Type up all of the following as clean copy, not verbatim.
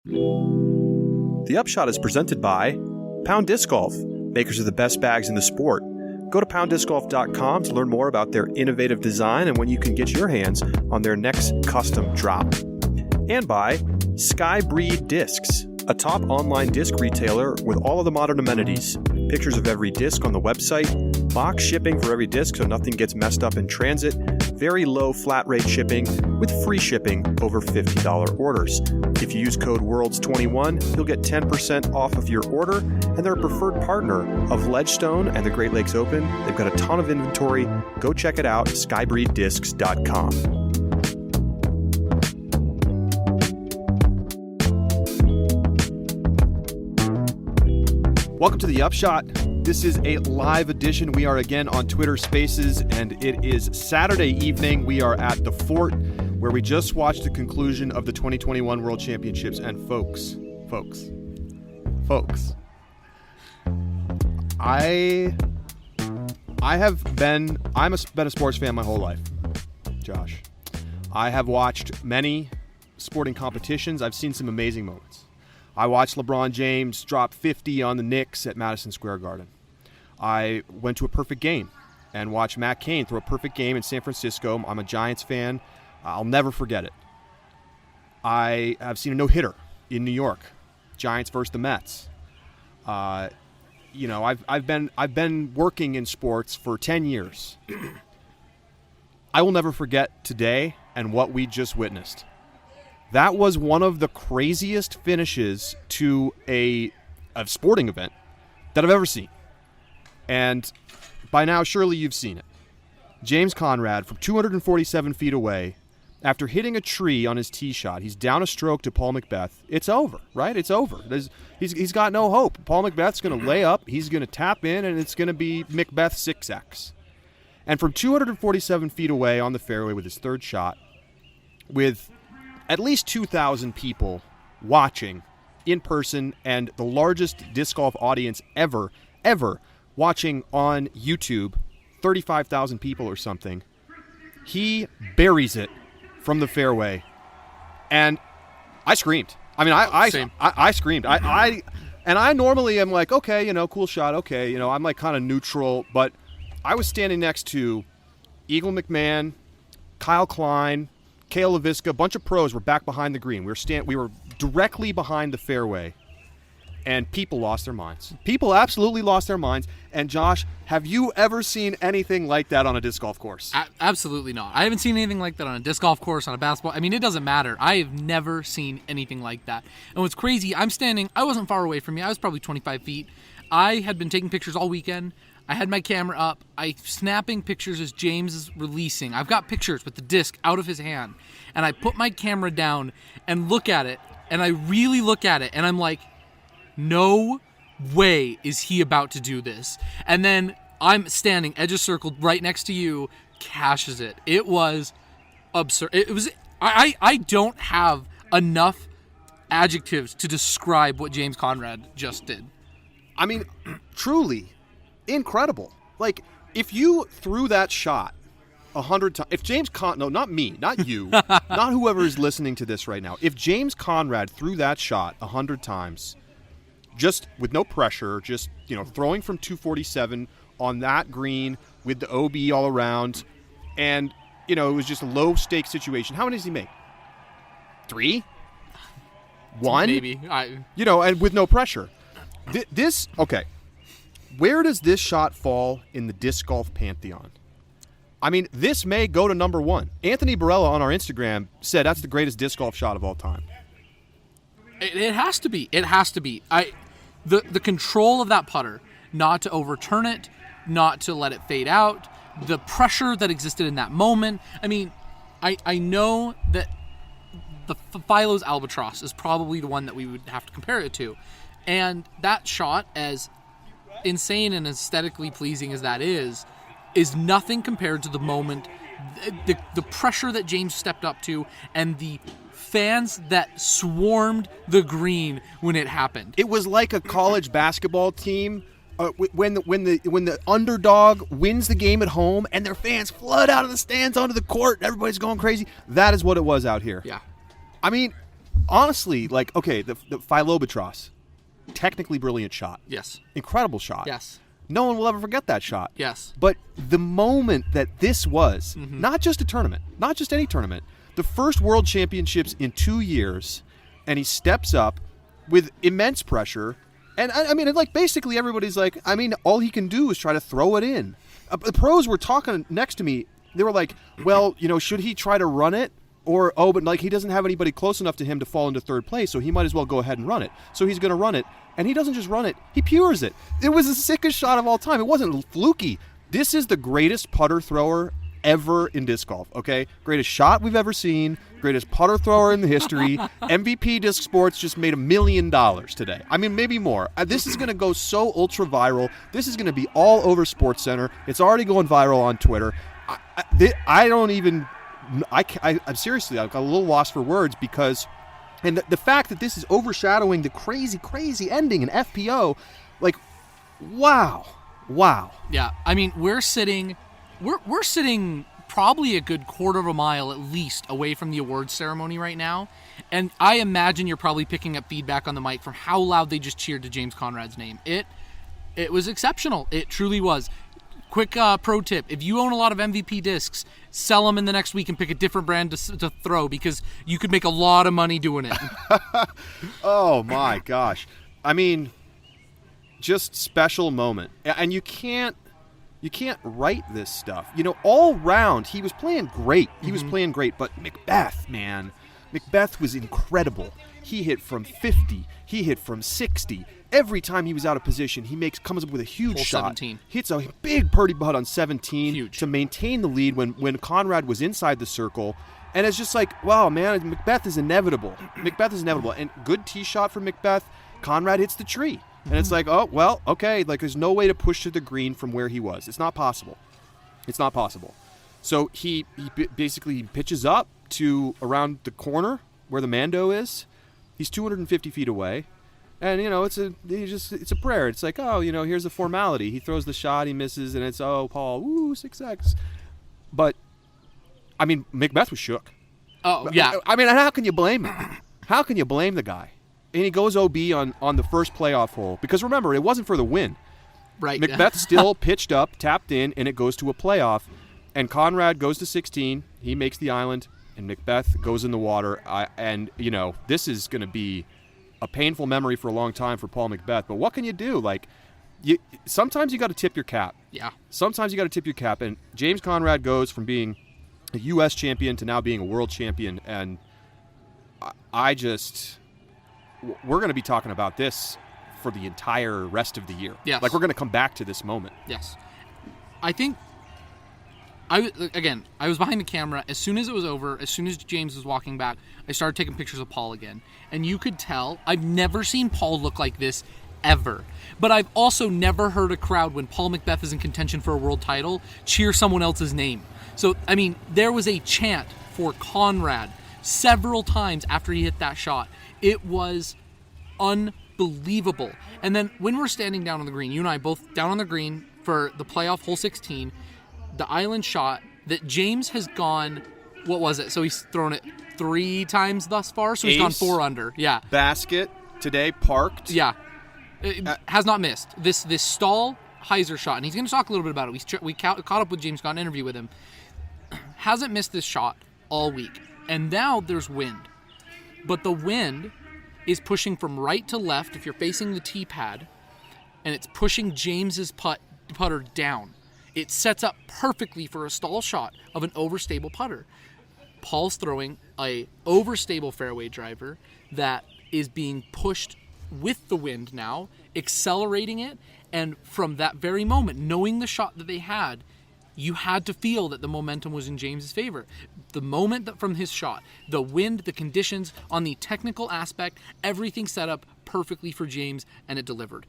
The Upshot is presented by Pound Disc Golf, makers of the best bags in the sport. Go to PoundDiscGolf.com to learn more about their innovative design and when you can get your hands on their next custom drop. And by Skybreed Discs, a top online disc retailer with all of the modern amenities. Pictures of every disc on the website, box shipping for every disc so nothing gets messed up in transit, very low flat rate shipping with free shipping over $50 orders. If you use code WORLDS21, you'll get 10% off of your order, and they're a preferred partner of Ledgestone and the Great Lakes Open. They've got a ton of inventory. Go check it out, skybreeddiscs.com. Welcome to the Upshot. This is a live edition. We are again on Twitter Spaces, and it is Saturday evening. We are at the Fort, where we just watched the conclusion of the 2021 World Championships. And folks, I've been a sports fan my whole life, Josh. I have watched many sporting competitions. I've seen some amazing moments. I watched LeBron James drop 50 on the Knicks at Madison Square Garden. I went to a perfect game and watched Matt Cain throw a perfect game in San Francisco. I'm a Giants fan. I'll never forget it. I have seen a no-hitter in New York, Giants versus the Mets. I've been working in sports for 10 years. I will never forget today and what we just witnessed. That was one of the craziest finishes to a sporting event that I've ever seen. And by now, surely you've seen it. James Conrad, from 247 feet away, after hitting a tree on his tee shot, he's down a stroke to Paul McBeth. It's over, right? It's over. He's got no hope. Paul McBeth's going to lay up, he's going to tap in, and it's going to be McBeth 6X. And from 247 feet away on the fairway with his third shot, with at least 2,000 people watching in person and the largest disc golf audience ever watching on YouTube, 35,000 people or something, he buries it from the fairway. And I screamed. I mean, I screamed. I normally am like, okay, cool shot. Okay. I'm like kind of neutral, but I was standing next to Eagle McMahon, Kyle Klein, Cale LaVisca, a bunch of pros were back behind the green. We were directly behind the fairway, and people lost their minds. People absolutely lost their minds. And Josh, have you ever seen anything like that on a disc golf course? Absolutely not. I haven't seen anything like that on a disc golf course, on a basketball. I mean, it doesn't matter. I have never seen anything like that. And what's crazy, I wasn't far away from you. I was probably 25 feet. I had been taking pictures all weekend. I had my camera up. I snapping pictures as James is releasing. I've got pictures with the disc out of his hand. And I put my camera down and look at it. And I really look at it. And I'm like, no way is he about to do this. And then I'm standing, edges circled, right next to you, cashes it. It was absurd. It was. I don't have enough adjectives to describe what James Conrad just did. I mean, truly incredible. Like, if you threw that shot 100 times, if James no, not me, not you, not whoever is listening to this right now, if James Conrad threw that shot 100 times, just with no pressure, just, throwing from 247 on that green with the OB all around, and, it was just a low-stakes situation. How many does he make? 3? 1? Maybe. And with no pressure. Okay. Where does this shot fall in the disc golf pantheon? I mean, this may go to number 1. Anthony Barella on our Instagram said that's the greatest disc golf shot of all time. It has to be. It has to be. The control of that putter, not to overturn it, not to let it fade out, the pressure that existed in that moment. I mean, I know that the Philo's Albatross is probably the one that we would have to compare it to. And that shot, as insane and aesthetically pleasing as that is nothing compared to the moment, the pressure that James stepped up to, and the fans that swarmed the green when it happened. It was like a college basketball team when the underdog wins the game at home and their fans flood out of the stands onto the court and everybody's going crazy. That is what it was out here. Yeah. I mean, honestly, like, okay, the Philobatros, technically brilliant shot. Yes. Incredible shot. Yes. No one will ever forget that shot. Yes. But the moment that this was, not just a tournament, not just any tournament, the first World Championships in 2 years, and he steps up with immense pressure. And I mean, like, basically everybody's like, I mean, all he can do is try to throw it in. The pros were talking next to me. They were like, well, you know, should he try to run it? Or, but like he doesn't have anybody close enough to him to fall into third place, so he might as well go ahead and run it. So he's going to run it. And he doesn't just run it, he pures it. It was the sickest shot of all time. It wasn't fluky. This is the greatest putter thrower ever in disc golf, okay? Greatest shot we've ever seen, greatest putter thrower in the history. MVP Disc Sports just made $1 million today. I mean, maybe more. This is going to go so ultra viral. This is going to be all over SportsCenter. It's already going viral on Twitter. I'm seriously, I'm a little lost for words because, and the fact that this is overshadowing the crazy, crazy ending in FPO, like, wow. Yeah, I mean, we're sitting probably a good quarter of a mile at least away from the awards ceremony right now, and I imagine you're probably picking up feedback on the mic from how loud they just cheered to James Conrad's name. It was exceptional. It truly was. Quick pro tip, if you own a lot of MVP discs, sell them in the next week and pick a different brand to throw because you could make a lot of money doing it. Oh my gosh. I mean, just special moment. And you can't write this stuff. You know, all round, he was playing great. He was playing great, but Macbeth, man. Macbeth was incredible. He hit from 50. He hit from 60. Every time he was out of position, he comes up with a huge shot. 17. Hits a big birdie putt on 17 Huge. to maintain the lead when Conrad was inside the circle. And it's just like, wow, man, Macbeth is inevitable. And good tee shot from Macbeth. Conrad hits the tree. And it's like, oh, well, okay. Like, there's no way to push to the green from where he was. It's not possible. So he basically pitches up to around the corner where the Mando is. He's 250 feet away. And, you know, it's a prayer. It's like, oh, you know, here's a formality. He throws the shot, he misses, and it's, oh, Paul, woo, 6X. But, I mean, Macbeth was shook. Oh, yeah. I mean, how can you blame him? How can you blame the guy? And he goes OB on the first playoff hole. Because remember, it wasn't for the win. Right. Macbeth still pitched up, tapped in, and it goes to a playoff. And Conrad goes to 16. He makes the island, and Macbeth goes in the water. And, you know, this is going to be a painful memory for a long time for Paul Macbeth. But what can you do? Like, sometimes you got to tip your cap. Yeah. Sometimes you got to tip your cap. And James Conrad goes from being a U.S. champion to now being a world champion. And we're going to be talking about this for the entire rest of the year. Yes. Like, we're going to come back to this moment. Yes. I think, I was behind the camera. As soon as it was over, as soon as James was walking back, I started taking pictures of Paul again. And you could tell, I've never seen Paul look like this ever. But I've also never heard a crowd, when Paul Macbeth is in contention for a world title, cheer someone else's name. So, I mean, there was a chant for Conrad several times after he hit that shot. It was unbelievable. And then when we're standing down on the green, you and I both down on the green for the playoff hole 16, the island shot that James has gone, what was it? So he's thrown it 3 times thus far, so he's gone 4 under. Yeah. Basket today, parked. Yeah. It has not missed. This Stahl Heiser shot, and he's going to talk a little bit about it. We caught up with James, got an interview with him. Hasn't missed this shot all week. And now there's wind. But the wind is pushing from right to left if you're facing the tee pad, and it's pushing James's putter down. It sets up perfectly for a stall shot of an overstable putter. Paul's throwing a overstable fairway driver that is being pushed with the wind now, accelerating it, and from that very moment, knowing the shot that they had, you had to feel that the momentum was in James's favor. The moment that from his shot, the wind, the conditions, on the technical aspect, everything set up perfectly for James, and it delivered.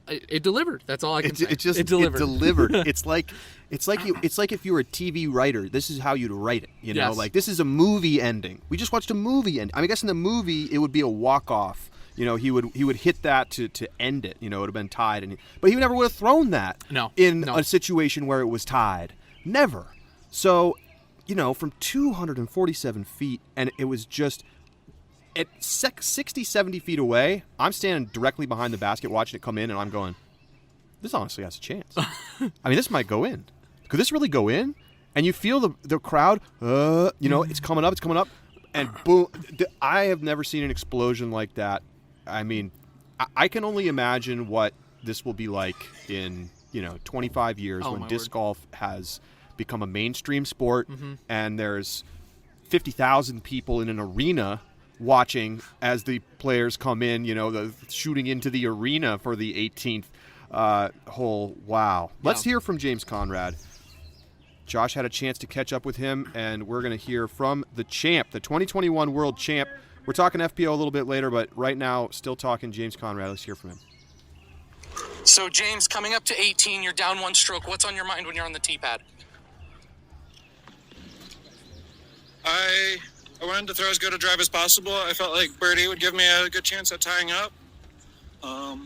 It delivered. That's all I can say. It delivered. It delivered. It's like if you were a TV writer, this is how you'd write it. You know, Yes. like, this is a movie ending. We just watched a movie end. I mean, I guess in the movie it would be a walk-off. You know, he would hit that to end it. You know, it would have been tied, but he never would have thrown that. In a situation where it was tied. Never. So, you know, from 247 feet, and it was just at 60, 70 feet away, I'm standing directly behind the basket watching it come in, and I'm going, this honestly has a chance. I mean, this might go in. Could this really go in? And you feel the crowd, it's coming up, and boom. I have never seen an explosion like that. I mean, I can only imagine what this will be like in, 25 years when disc golf has become a mainstream sport, and there's 50,000 people in an arena watching as the players come in, shooting into the arena for the 18th hole. Wow. Let's hear from James Conrad. Josh had a chance to catch up with him, and we're going to hear from the champ, the 2021 world champ. We're talking FPO a little bit later, but right now, still talking James Conrad. Let's hear from him. So, James, coming up to 18, you're down one stroke. What's on your mind when you're on the tee pad? I wanted to throw as good a drive as possible. I felt like birdie would give me a good chance at tying up. I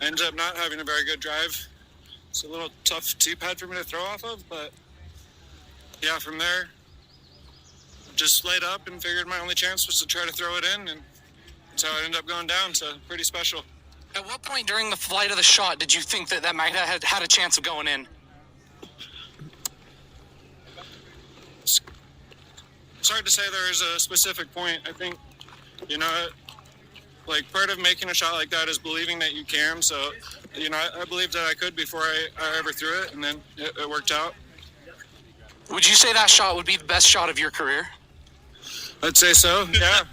ended up not having a very good drive. It's a little tough tee pad for me to throw off of, but yeah, from there, just laid up and figured my only chance was to try to throw it in, and that's how it ended up going down, so pretty special. At what point during the flight of the shot did you think that might have had a chance of going in? It's hard to say there is a specific point. I think, part of making a shot like that is believing that you can, so, I believed that I could before I ever threw it, and then it worked out. Would you say that shot would be the best shot of your career? I'd say so, yeah.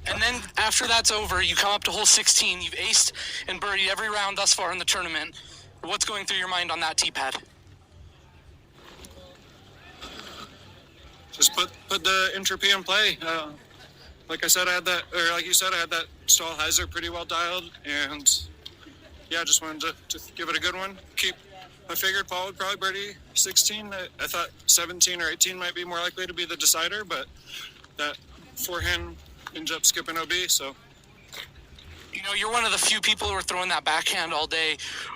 And then after that's over, you come up to hole 16. You've aced and birdied every round thus far in the tournament. What's going through your mind on that tee pad? Just put the entropy in play. Like I said, I had that stall hyzer pretty well dialed, and yeah, just wanted to give it a good one. I figured Paul would probably birdie 16. I thought 17 or 18 might be more likely to be the decider, but that forehand ended up skipping OB, so. You're one of the few people who are throwing that backhand all day,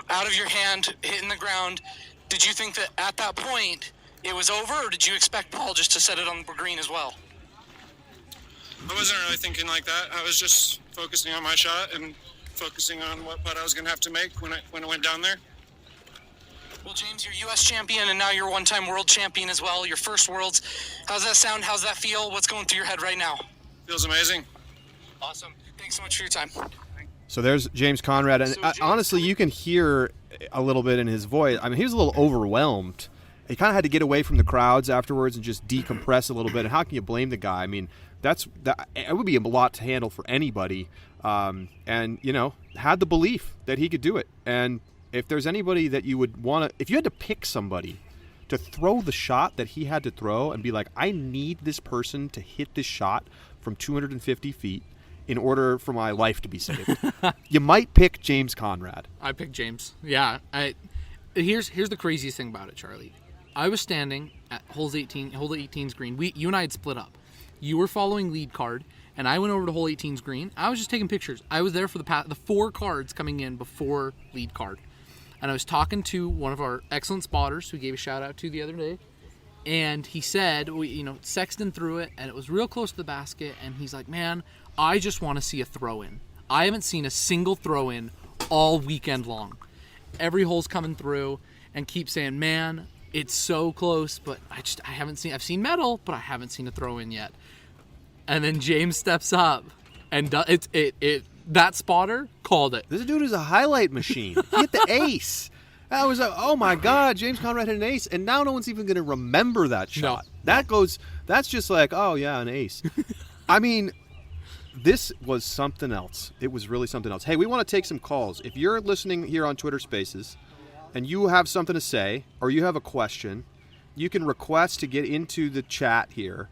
out of your hand, hitting the ground. Did you think that at that point it was over, or did you expect Paul just to set it on the green as well? I wasn't really thinking like that. I was just focusing on my shot and focusing on what putt I was going to have to make when it went down there. Well, James, you're U.S. champion, and now you're one-time world champion as well. Your first Worlds. How's that sound? How's that feel? What's going through your head right now? Feels amazing. Awesome. Thanks so much for your time. So there's James Conrad, and honestly, you can hear a little bit in his voice. I mean, he was a little overwhelmed. He kind of had to get away from the crowds afterwards and just decompress a little bit. And how can you blame the guy? I mean, it would be a lot to handle for anybody. And had the belief that he could do it. And if there's anybody that you would want to, if you had to pick somebody to throw the shot that he had to throw and be like, I need this person to hit this shot from 250 feet in order for my life to be saved, you might pick James Conrad. I picked James. Yeah. Here's the craziest thing about it, Charlie. I was standing at hole 18's green. You and I had split up. You were following lead card, and I went over to hole 18's green. I was just taking pictures. I was there for the 4 cards coming in before lead card. And I was talking to one of our excellent spotters who gave a shout out to the other day. And he said, Sexton threw it, and it was real close to the basket. And he's like, man, I just want to see a throw in. I haven't seen a single throw in all weekend long. Every hole's coming through, and keep saying, man, it's so close, but I haven't seen. I've seen metal, but I haven't seen a throw in yet. And then James steps up, and that spotter called it. This dude is a highlight machine. He hit the ace. I was like, oh my God, James Conrad hit an ace, and now no one's even going to remember that shot. No. That's just like, oh yeah, an ace. I mean, this was something else. It was really something else. Hey, we want to take some calls. If you're listening here on Twitter Spaces and you have something to say or you have a question, you can request to get into the chat here,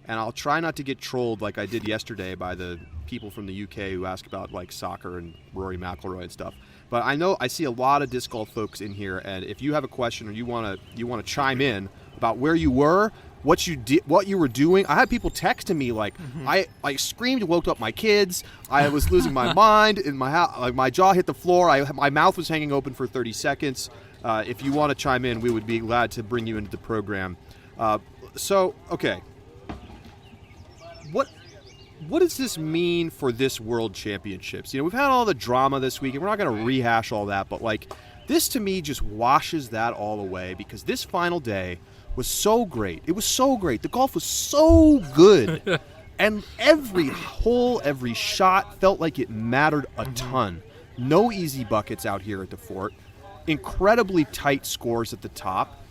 and I'll try not to get trolled like I did yesterday by the people from the UK who ask about like soccer and Rory McIlroy and stuff. But I know I see a lot of disc golf folks in here, and if you have a question or you want to chime in about where you were, what you were doing. I had people texting me like, I screamed and woke up my kids. I was losing my mind in my house. Like my jaw hit the floor. My mouth was hanging open for 30 seconds. If you want to chime in, we would be glad to bring you into the program. Okay. what does this mean for this World Championships? You know, we've had all the drama this week, and we're not going to rehash all that, but like, this to me just washes that all away, because this final day was so great. It was so great. The golf was so good. And every hole, every shot felt like it mattered a ton. No easy buckets out here at the Fort. Incredibly tight scores at the top.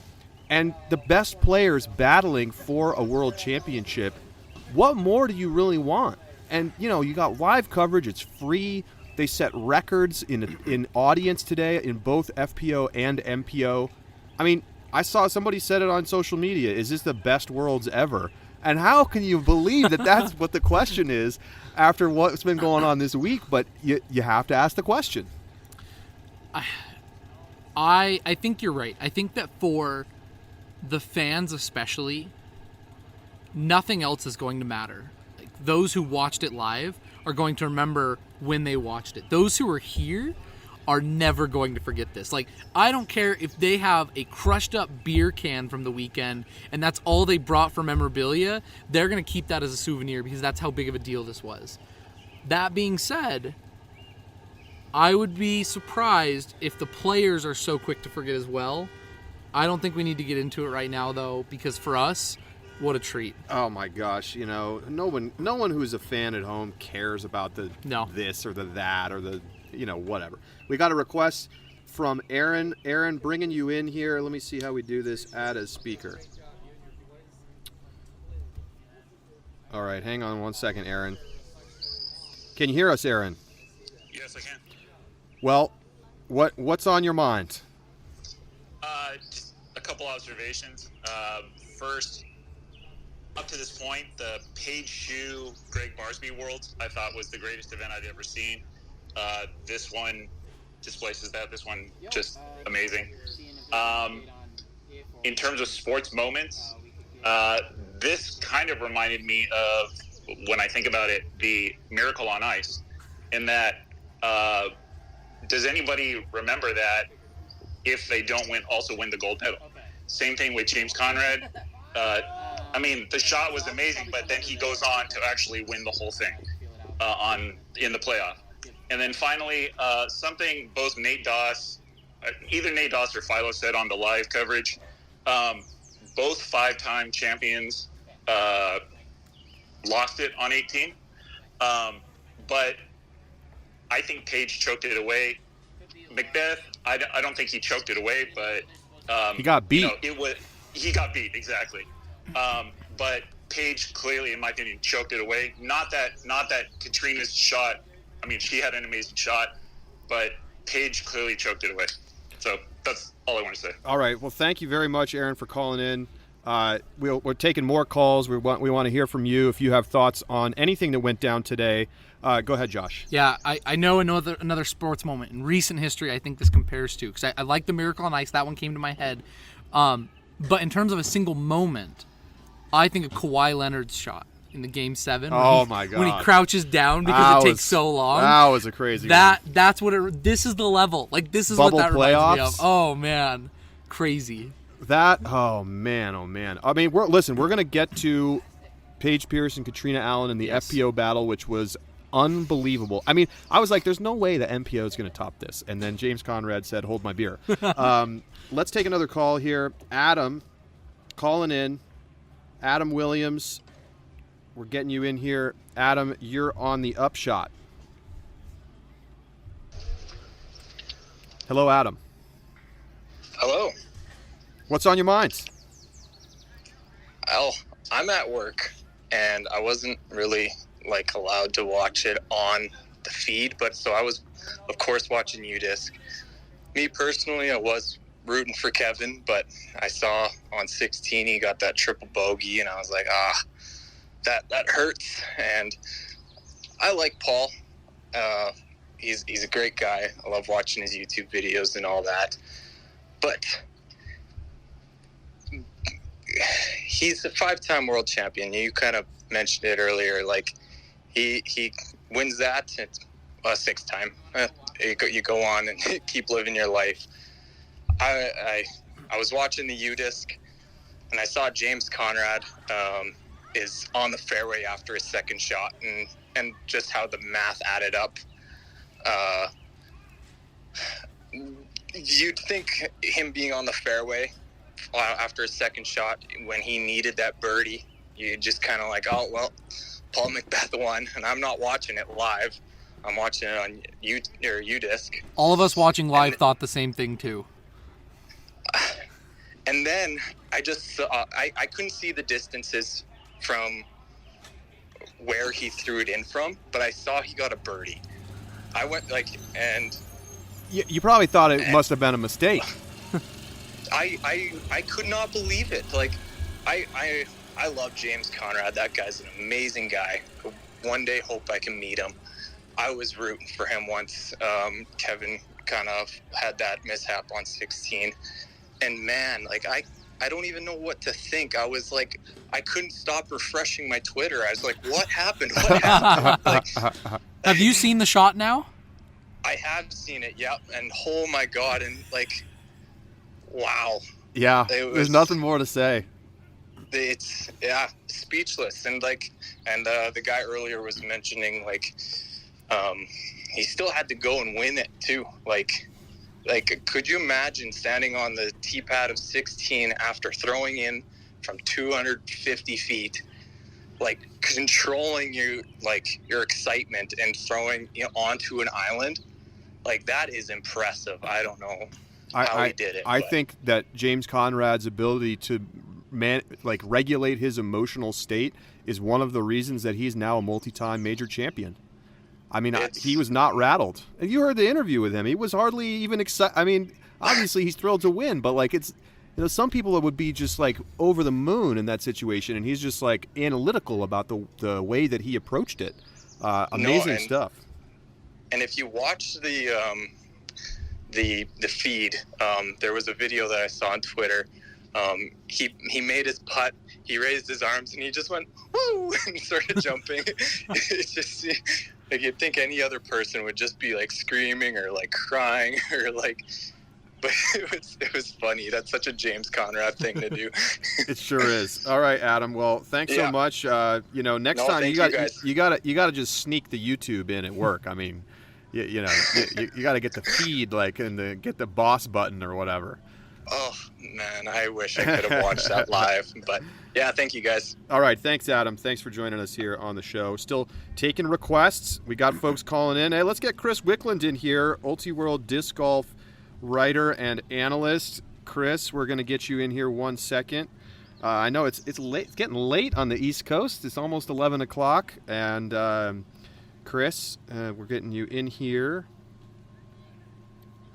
And the best players battling for a world championship. What more do you really want? And, you know, you got live coverage. It's free. They set records in audience today in both FPO and MPO. I mean, I saw somebody said it on social media. Is this the best Worlds ever? And how can you believe that that's what the question is after what's been going on this week? But you have to ask the question. I think you're right. I think that for the fans especially, nothing else is going to matter. Like, those who watched it live are going to remember when they watched it. Those who are here are never going to forget this. Like, I don't care if they have a crushed up beer can from the weekend and that's all they brought for memorabilia, they're going to keep that as a souvenir because that's how big of a deal this was. That being said, I would be surprised if the players are so quick to forget as well. I don't think we need to get into it right now, though, because for us, what a treat. Oh my gosh, you know, no one who's a fan at home cares about this or the that or the, you know, whatever. We got a request from Aaron. Aaron, bringing you in here. Let me see how we do this. Add as speaker. All right, hang on one second, Aaron. Can you hear us, Aaron? Yes, I can. Well, what's on your mind? Just a couple observations. First, up to this point, the Paige Shue Greg Barsby World I thought was the greatest event I'd ever seen. This one displaces that. This one just amazing. In terms of sports moments, this kind of reminded me of, when I think about it, the Miracle on Ice, in that does anybody remember that if they don't also win the gold medal? Same thing with James Conrad. I mean, the shot was amazing, but then he goes on to actually win the whole thing in the playoff. And then finally, something both either Nate Doss or Philo said on the live coverage, both 5-time champions lost it on 18. But I think Paige choked it away. Macbeth, I don't think he choked it away, but he got beat. You know, he got beat, exactly. But Paige clearly, in my opinion, choked it away. Not that Catrina's shot. I mean, she had an amazing shot, but Paige clearly choked it away. So that's all I want to say. All right. Well, thank you very much, Aaron, for calling in. We're taking more calls. We want to hear from you if you have thoughts on anything that went down today. Go ahead, Josh. Yeah, I know another sports moment in recent history I think this compares to, because I like the Miracle on Ice. That one came to my head. But in terms of a single moment, I think of Kawhi Leonard's shot in the Game 7. My God. When he crouches down because it takes so long. That was a crazy one. That's what this is the level. Like, this is Bubble what that playoffs? reminds me of. Oh, man. Crazy. Oh man. I mean, we're going to get to Paige Pierce and Catrina Allen in the FPO battle, which was unbelievable. I mean, I was like, there's no way the MPO is going to top this. And then James Conrad said, hold my beer. Let's take another call here. Adam, calling in. Adam Williams, we're getting you in here. Adam, you're on the Upshot. Hello, Adam. Hello. What's on your mind? Well, I'm at work, and I wasn't really allowed to watch it on the feed, but so I was, of course, watching UDisc. Me personally, I was rooting for Kevin, but I saw on 16 he got that triple bogey, and I was like, that hurts. And I like Paul. He's a great guy. I love watching his YouTube videos and all that. But he's a 5-time world champion. You kind of mentioned it earlier. He wins that. It's a 6th time. You go on and keep living your life. I was watching the UDisc, and I saw James Conrad. is on the fairway after his second shot, and just how the math added up. You'd think him being on the fairway after his second shot when he needed that birdie, you just kind of like, oh, well, Paul McBeth won, and I'm not watching it live. I'm watching it on UDisc. All of us watching live thought the same thing too. And then I just saw, I couldn't see the distances from where he threw it in from, but I saw he got a birdie. I went and You probably thought it must have been a mistake. I could not believe it. Like, I love James Conrad. That guy's an amazing guy. One day, hope I can meet him. I was rooting for him once. Kevin kind of had that mishap on 16. And man, like, I don't even know what to think. I was like, I couldn't stop refreshing my Twitter. I was like, what happened? What happened? Like, have you seen the shot now? I have seen it, yep. And oh my God, and like, wow. Yeah, there's nothing more to say. It's speechless. And like, the guy earlier was mentioning like, he still had to go and win it too. Like, could you imagine standing on the tee pad of 16 after throwing in from 250 feet, like controlling your excitement and throwing onto an island? Like, that is impressive. I don't know how he did it. I think that James Conrad's ability to regulate his emotional state is one of the reasons that he's now a multi-time major champion. I mean, he was not rattled. You heard the interview with him. He was hardly even excited. I mean, obviously he's thrilled to win, but like, it's, some people that would be just like over the moon in that situation, and he's just like analytical about the way that he approached it. Amazing stuff. And if you watch the feed, there was a video that I saw on Twitter. He made his putt, he raised his arms, and he just went, woo, and started jumping. It's just like, you'd think any other person would just be like screaming or like crying or like, but it was funny. That's such a James Conrad thing to do. It sure is. All right, Adam. Well, thanks so much. Next time you got to just sneak the YouTube in at work. I mean, you got to get the feed and get the boss button or whatever. Oh man, I wish I could have watched that live. But yeah, thank you guys. All right, thanks, Adam. Thanks for joining us here on the show. Still taking requests. We got folks calling in. Hey, let's get Chris Wickland in here, Ulti-World Disc Golf writer and analyst. Chris, we're going to get you in here 1 second. I know it's late. It's getting late on the East Coast. It's almost 11 o'clock. And Chris, we're getting you in here.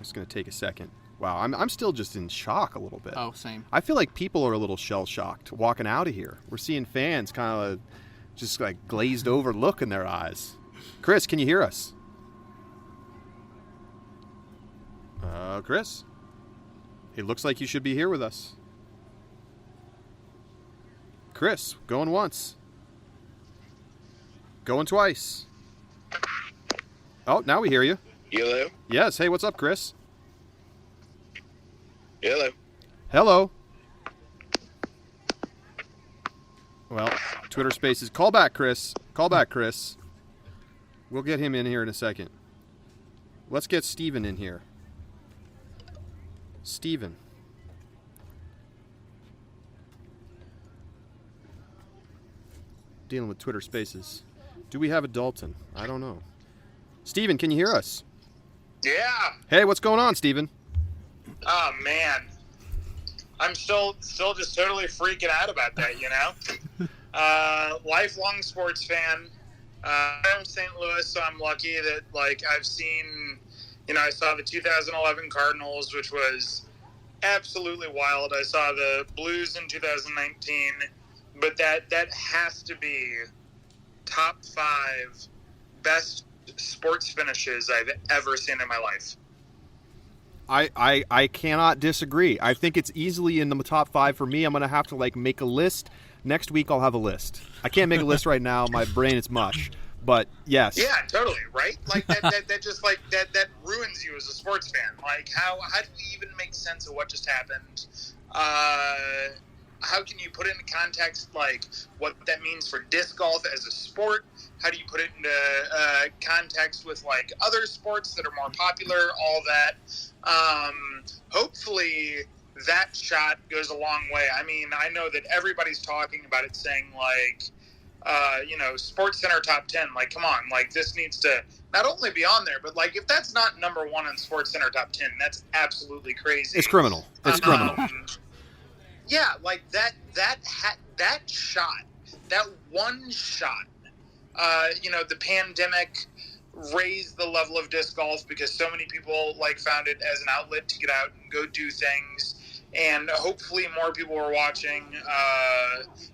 It's going to take a second. Wow, I'm still just in shock a little bit. Oh, same. I feel like people are a little shell-shocked walking out of here. We're seeing fans kind of just like glazed over look in their eyes. Chris, can you hear us? Chris? It looks like you should be here with us. Chris, going once. Going twice. Oh, now we hear you. Hello? Yes. Hey, what's up, Chris? Hello. Hello. Well, Twitter Spaces. Call back, Chris. Call back, Chris. We'll get him in here in a second. Let's get Steven in here. Steven. Dealing with Twitter Spaces. Do we have a Dalton? I don't know. Steven, can you hear us? Yeah. Hey, what's going on, Steven? Oh man, I'm still just totally freaking out about that. Lifelong sports fan. I'm from St. Louis, so I'm lucky that I've seen. I saw the 2011 Cardinals, which was absolutely wild. I saw the Blues in 2019, but that has to be top 5 best sports finishes I've ever seen in my life. I cannot disagree. I think it's easily in the top 5 for me. I'm going to have to make a list. Next week I'll have a list. I can't make a list right now. My brain is mush. But yes. Yeah, totally, right? That just that ruins you as a sports fan. How do we even make sense of what just happened? how can you put it into context, like what that means for disc golf as a sport? How do you put it into context with like other sports that are more popular? All that. Hopefully that shot goes a long way. I mean, I know that everybody's talking about it, saying like, Sports Center top 10. Like, come on, like this needs to not only be on there, but like if that's not number one on Sports Center top 10, that's absolutely crazy. It's criminal. It's criminal. Yeah, like that shot, that one shot. The pandemic raised the level of disc golf because so many people like found it as an outlet to get out and go do things, and hopefully more people were watching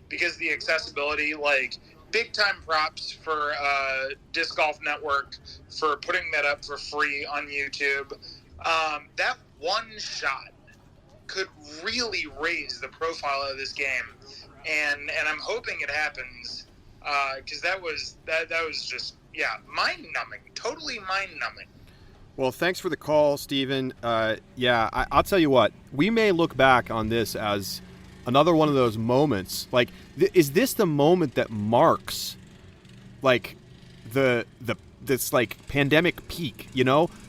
because of the accessibility. Like, big time props for Disc Golf Network for putting that up for free on YouTube. That one shot could really raise the profile of this game, and I'm hoping it happens because that was just mind-numbing, totally mind-numbing. Well, thanks for the call, Steven. I'll tell you what, we may look back on this as another one of those moments. Like, is this the moment that marks like this like pandemic peak?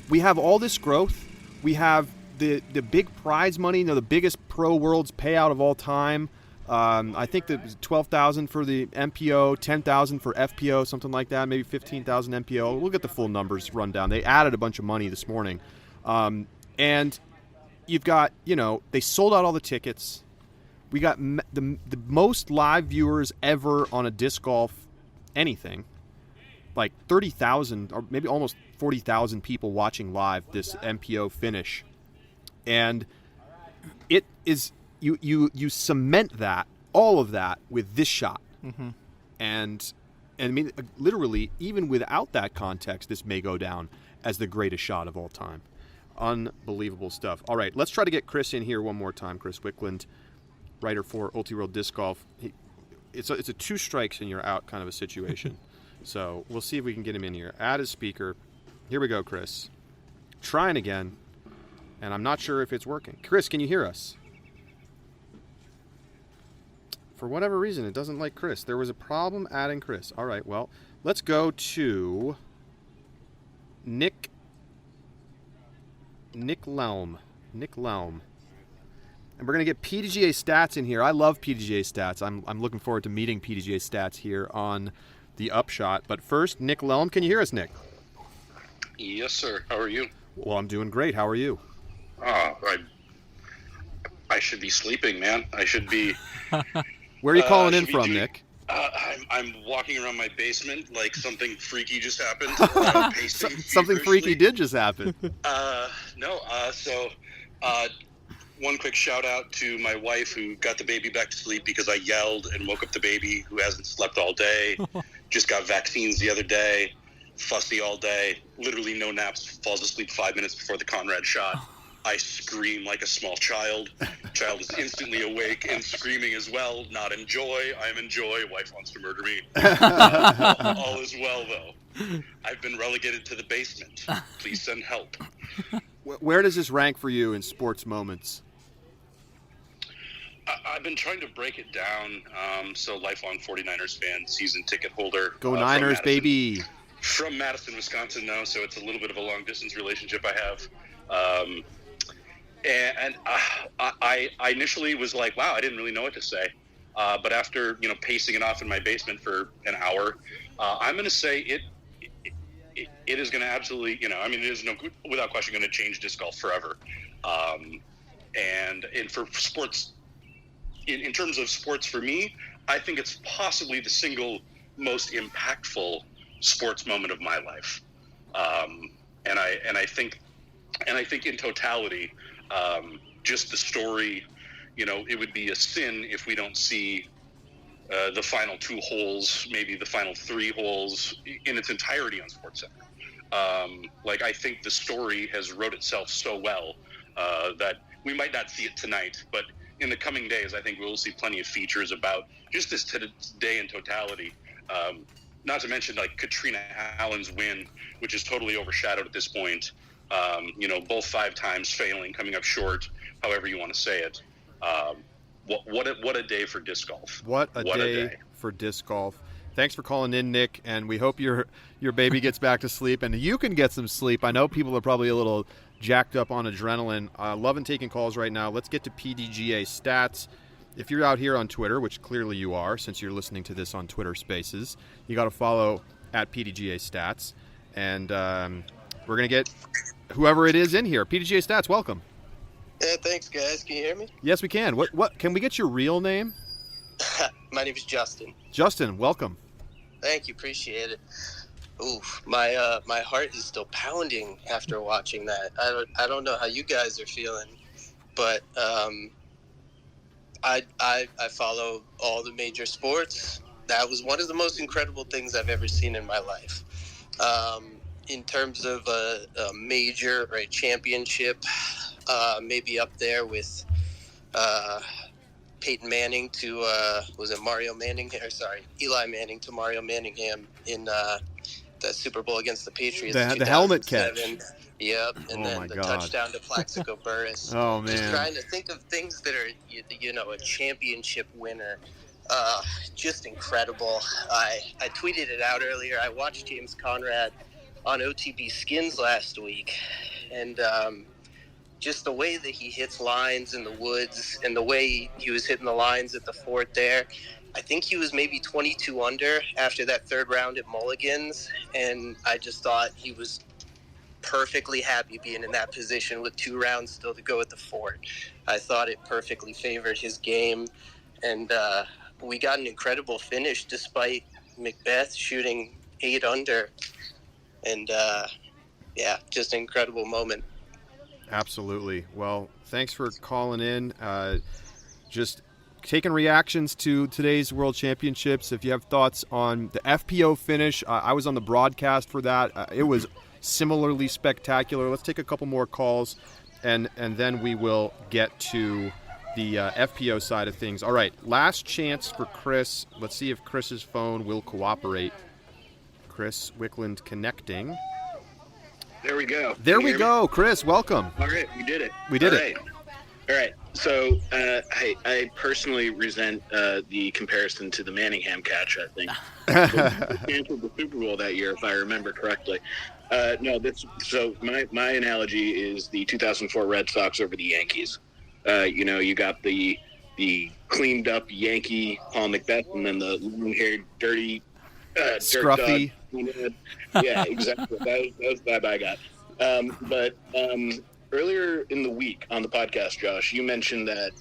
We have all this growth. We have the big prize money, the biggest Pro Worlds payout of all time. I think that was $12,000 for the MPO, $10,000 for FPO, something like that, maybe $15,000 MPO. We'll get the full numbers run down. They added a bunch of money this morning. And you've got, they sold out all the tickets. We got the most live viewers ever on a disc golf anything, like 30,000 or maybe almost 40,000 people watching live this MPO finish. And it is... You cement all of that with this shot. Mm-hmm. And I mean, literally, even without that context, this may go down as the greatest shot of all time. Unbelievable stuff. All right, let's try to get Chris in here one more time. Chris Wickland, writer for Ultiworld Disc Golf. It's a 2 strikes and you're out kind of a situation. So we'll see if we can get him in here. Add his speaker. Here we go, Chris. Trying again, and I'm not sure if it's working. Chris, can you hear us? For whatever reason, it doesn't like Chris. There was a problem adding Chris. All right, well, let's go to Nick Lelm. And we're going to get PDGA Stats in here. I love PDGA Stats. I'm looking forward to meeting PDGA Stats here on the Upshot. But first, Nick Lelm. Can you hear us, Nick? Yes, sir. How are you? Well, I'm doing great. How are you? I should be sleeping, man. I should be... Where are you calling in from, Nick? I'm walking around my basement like something freaky just happened. Something freaky did just happen. So one quick shout out to my wife who got the baby back to sleep because I yelled and woke up the baby who hasn't slept all day. Just got vaccines the other day. Fussy all day. Literally no naps. Falls asleep 5 minutes before the Conrad shot. I scream like a small child. Child is instantly awake and screaming as well. Not in joy. I'm in joy. Wife wants to murder me. All is well, though. I've been relegated to the basement. Please send help. Where does this rank for you in sports moments? I've been trying to break it down. So lifelong 49ers fan, season ticket holder. Go Niners, baby. From Madison, Wisconsin, now, so it's a little bit of a long-distance relationship I have. And I initially was like, wow, I didn't really know what to say. But after, pacing it off in my basement for an hour, I'm going to say it is going to absolutely, it is without question going to change disc golf forever. And for sports, in terms of sports for me, I think it's possibly the single most impactful sports moment of my life. And I think in totality, just the story, it would be a sin if we don't see the final 2 holes, maybe the final 3 holes in its entirety on SportsCenter. I think the story has wrote itself so well that we might not see it tonight, but in the coming days, I think we'll see plenty of features about just this day in totality. Not to mention Catrina Allen's win, which is totally overshadowed at this point. Both 5 times failing, coming up short, however you want to say it. what a day for disc golf. What a day for disc golf. Thanks for calling in, Nick, and we hope your baby gets back to sleep and you can get some sleep. I know people are probably a little jacked up on adrenaline. Loving taking calls right now. Let's get to PDGA stats. If you're out here on Twitter, which clearly you are since you're listening to this on Twitter Spaces, you got to follow at PDGA stats. And we're going to get whoever it is in here. PDGA stats, welcome. Yeah, thanks, guys. Can you hear me? Yes, we can. What can we get your real name? My name is Justin. Justin, welcome. Thank you. Appreciate it. Oof, my heart is still pounding after watching that. I don't know how you guys are feeling, but I follow all the major sports. That was one of the most incredible things I've ever seen in my life. In terms of a major or a championship, maybe up there with Peyton Manning to was it Mario Manningham? Sorry, Eli Manning to Mario Manningham in the Super Bowl against the Patriots. The helmet catch. Yep, and then the God. Touchdown to Plaxico Burress. Oh, man. Just trying to think of things that are, a championship winner. Just incredible. I tweeted it out earlier. I watched James Conrad on OTB Skins last week, and just the way that he hits lines in the woods and the way he was hitting the lines at the fort there. I think he was maybe 22 under after that third round at Mulligan's, and I just thought he was perfectly happy being in that position with 2 rounds still to go at the fort. I thought it perfectly favored his game, and we got an incredible finish despite Macbeth shooting 8 under, and just an incredible moment. Absolutely. Well, thanks for calling in. Just taking reactions to today's World Championships. If you have thoughts on the FPO finish, I was on the broadcast for that. It was similarly spectacular. Let's take a couple more calls, and then we will get to the FPO side of things. All right, last chance for Chris. Let's see if Chris's phone will cooperate. Chris Wickland connecting. There we go. There we go. Chris, welcome. All right, we did it. We did it. All right. So I personally resent the comparison to the Manningham catch, I think. Canceled the Super Bowl that year, if I remember correctly. So my analogy is the 2004 Red Sox over the Yankees. You got the cleaned up Yankee Paul Macbeth, and then the long-haired, dirty, scruffy. Yeah, exactly. That was the vibe I got. But earlier in the week on the podcast, Josh, you mentioned that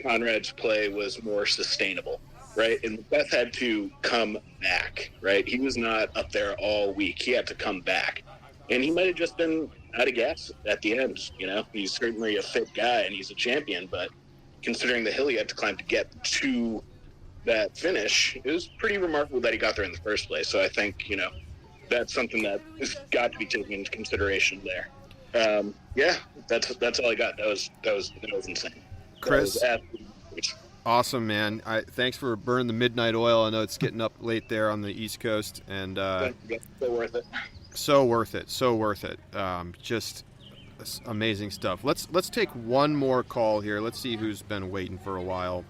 Conrad's play was more sustainable, right? And Macbeth had to come back, right? He was not up there all week. He had to come back. And he might have just been out of gas at the end, He's certainly a fit guy, and he's a champion, but considering the hill he had to climb to get to that finish, it was pretty remarkable that he got there in the first place. So I think, that's something that has got to be taken into consideration there. That's all I got. That was insane. Chris, awesome, man. Thanks for burning the midnight oil. I know it's getting up late there on the East Coast, and so worth it. So worth it. Just amazing stuff. Let's take one more call here. Let's see who's been waiting for a while.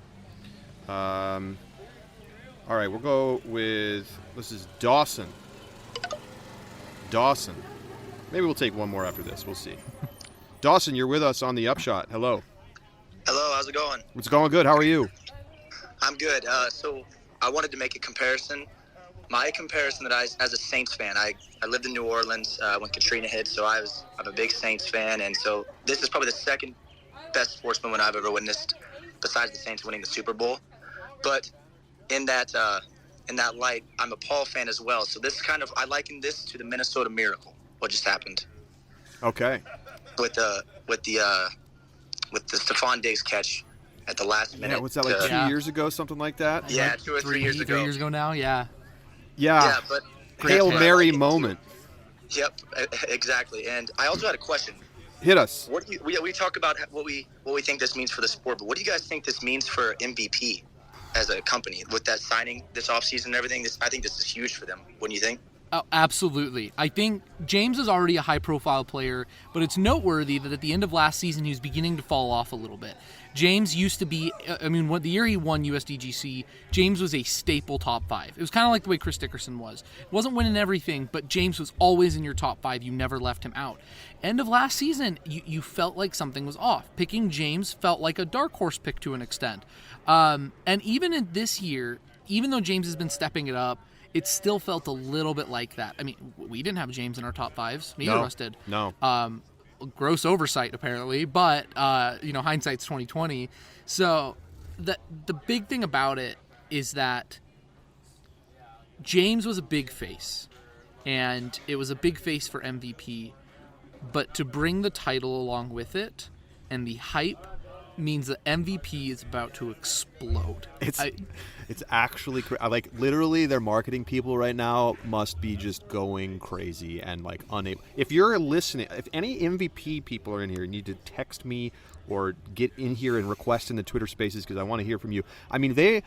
All right, we'll go with, this is Dawson. Maybe we'll take one more after this. We'll see. Dawson, you're with us on the Upshot. Hello. Hello, how's it going? It's going good. How are you? I'm good. So I wanted to make a comparison. My comparison that as a Saints fan, I lived in New Orleans when Catrina hit, so I'm a big Saints fan, and so this is probably the second best sports moment I've ever witnessed, besides the Saints winning the Super Bowl. But in that light, I'm a Paul fan as well. So this I liken this to the Minnesota Miracle. What just happened? Okay. With the Stephon Diggs catch at the last minute. Yeah, was that like 2 years ago, something like that? Yeah, 2 or 3 years ago. 3 years ago now, yeah. Yeah, but Hail Mary moment. Yep, exactly. And I also had a question. Hit us. We talk about what we think this means for the sport, but what do you guys think this means for MVP as a company with that signing this offseason and everything? I think this is huge for them. Wouldn't you think? Oh, absolutely. I think James is already a high-profile player, but it's noteworthy that at the end of last season, he was beginning to fall off a little bit. James used to be, the year he won USDGC, James was a staple top 5. It was kind of like the way Chris Dickerson was. He wasn't winning everything, but James was always in your top 5. You never left him out. End of last season, you felt like something was off. Picking James felt like a dark horse pick to an extent. And even in this year, even though James has been stepping it up, it still felt a little bit like that. I mean, we didn't have James in our top 5s. Neither of us did. No. Gross oversight, apparently, but, hindsight's 2020. So the big thing about it is that James was a big face, and it was a big face for MVP, but to bring the title along with it and the hype means that MVP is about to explode. It's actually like literally their marketing people right now must be just going crazy and like unable. If you're listening, if any MVP people are in here, you need to text me or get in here and request in the Twitter Spaces because I want to hear from you. I mean, they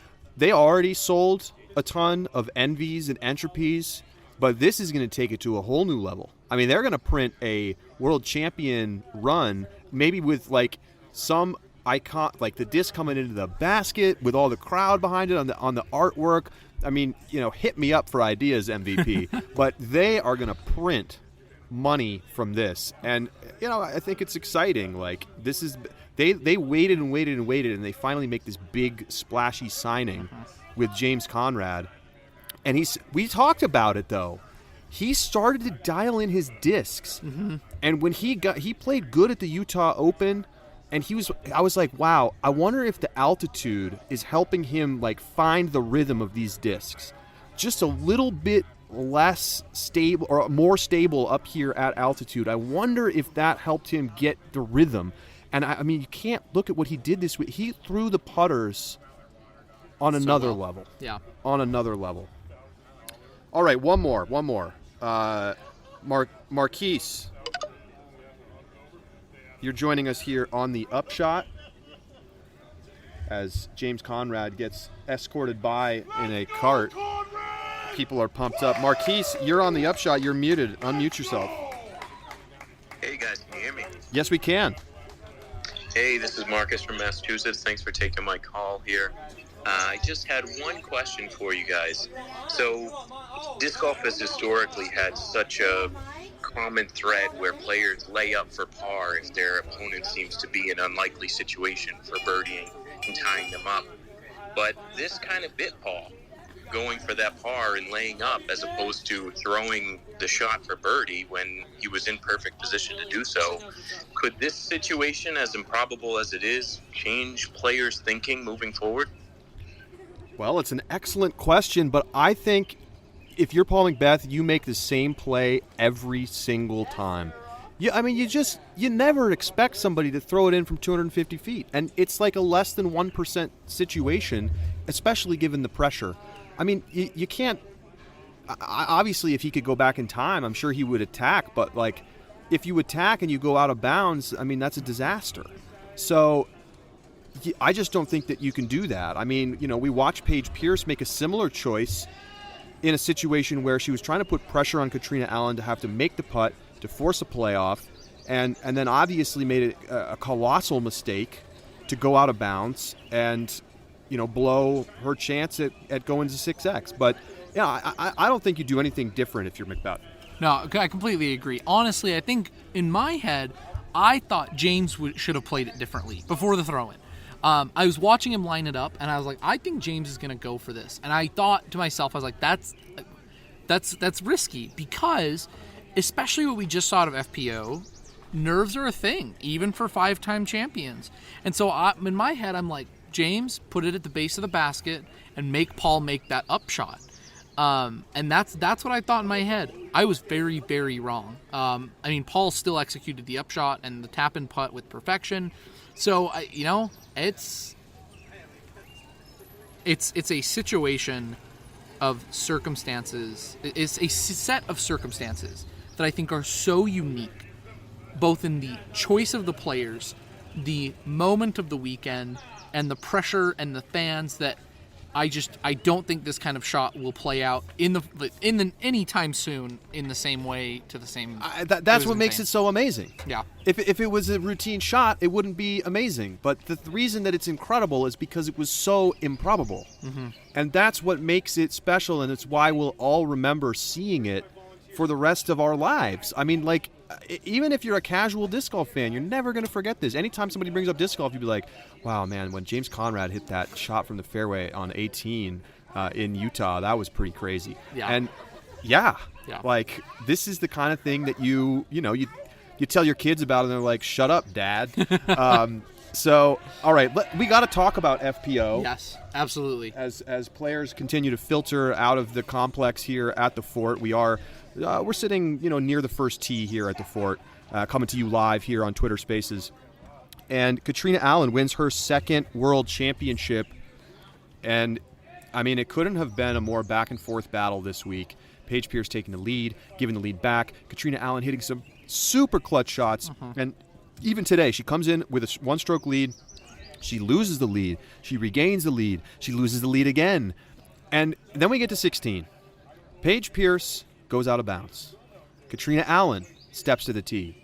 already sold a ton of envies and entropies, but this is going to take it to a whole new level. I mean, they're going to print a world champion run, maybe with like some icon, like the disc coming into the basket with all the crowd behind it on the artwork. I mean, hit me up for ideas, MVP. But they are going to print money from this, and I think it's exciting. Like this is they waited and waited and waited, and they finally make this big splashy signing with James Conrad. And we talked about it though. He started to dial in his discs, and when he played good at the Utah Open. And I was like, wow, I wonder if the altitude is helping him like find the rhythm of these discs. Just a little bit less stable or more stable up here at altitude. I wonder if that helped him get the rhythm. And I mean, you can't look at what he did this week. He threw the putters on another level. Yeah. On another level. All right, one more. Marquise. You're joining us here on the Upshot as James Conrad gets escorted by in a cart. People are pumped up. Marquise, you're on the Upshot. You're muted. Unmute yourself. Hey guys, can you hear me? Yes, we can. Hey, this is Marcus from Massachusetts. Thanks for taking my call here. I just had one question for you guys. So, disc golf has historically had such a common thread where players lay up for par if their opponent seems to be in an unlikely situation for birdieing and tying them up. But this kind of bit Paul, going for that par and laying up as opposed to throwing the shot for birdie when he was in perfect position to do so. Could this situation, as improbable as it is, change players' thinking moving forward? Well, it's an excellent question, but I think if you're Paul McBeth, you make the same play every single time. You never expect somebody to throw it in from 250 feet. And it's like a less than 1% situation, especially given the pressure. I mean, you can't... Obviously, if he could go back in time, I'm sure he would attack. But, like, if you attack and you go out of bounds, I mean, that's a disaster. So I just don't think that you can do that. I mean, we watched Paige Pierce make a similar choice in a situation where she was trying to put pressure on Catrina Allen to have to make the putt to force a playoff, and then obviously made a colossal mistake to go out of bounds and blow her chance at going to 6X. But I don't think you do anything different if you're McBeth. No, I completely agree. Honestly, I think in my head, I thought James should have played it differently before the throw-in. I was watching him line it up, and I was like, I think James is going to go for this. And I thought to myself, I was like, that's risky because, especially what we just saw out of FPO, nerves are a thing, even for 5-time champions. And so in my head, I'm like, James, put it at the base of the basket and make Paul make that upshot. And that's what I thought in my head. I was very, very wrong. Paul still executed the upshot and the tap and putt with perfection. So, it's a situation of circumstances. It's a set of circumstances that I think are so unique, both in the choice of the players, the moment of the weekend, and the pressure and the fans that I don't think this kind of shot will play out in the anytime soon in the same way to the same. That's what makes it so amazing. Yeah. If it was a routine shot, it wouldn't be amazing. But the reason that it's incredible is because it was so improbable, and that's what makes it special, and it's why we'll all remember seeing it for the rest of our lives. I mean, like, even if you're a casual disc golf fan, you're never going to forget this. Anytime somebody brings up disc golf, you'd be like, wow, man, when James Conrad hit that shot from the fairway on 18 in Utah, that was pretty crazy. Yeah. And like, this is the kind of thing that you tell your kids about, and they're like, shut up, Dad. So, all right, we got to talk about FPO. Yes, absolutely. As players continue to filter out of the complex here at the Fort, we're sitting, near the first tee here at the Fort, coming to you live here on Twitter Spaces. And Catrina Allen wins her second World Championship. And, I mean, it couldn't have been a more back-and-forth battle this week. Paige Pierce taking the lead, giving the lead back. Catrina Allen hitting some super clutch shots. And even today, she comes in with a one-stroke lead. She loses the lead. She regains the lead. She loses the lead again. And then we get to 16. Paige Pierce goes out of bounds. Catrina Allen steps to the tee.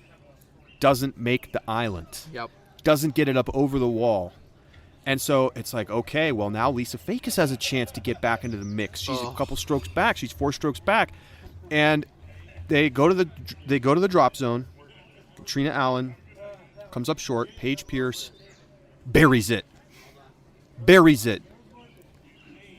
Doesn't make the island. Yep. Doesn't get it up over the wall. And so it's like, okay, well, now Lisa Fakis has a chance to get back into the mix. She's a couple strokes back. She's 4 strokes back. And they go to the drop zone. Catrina Allen comes up short. Paige Pierce buries it.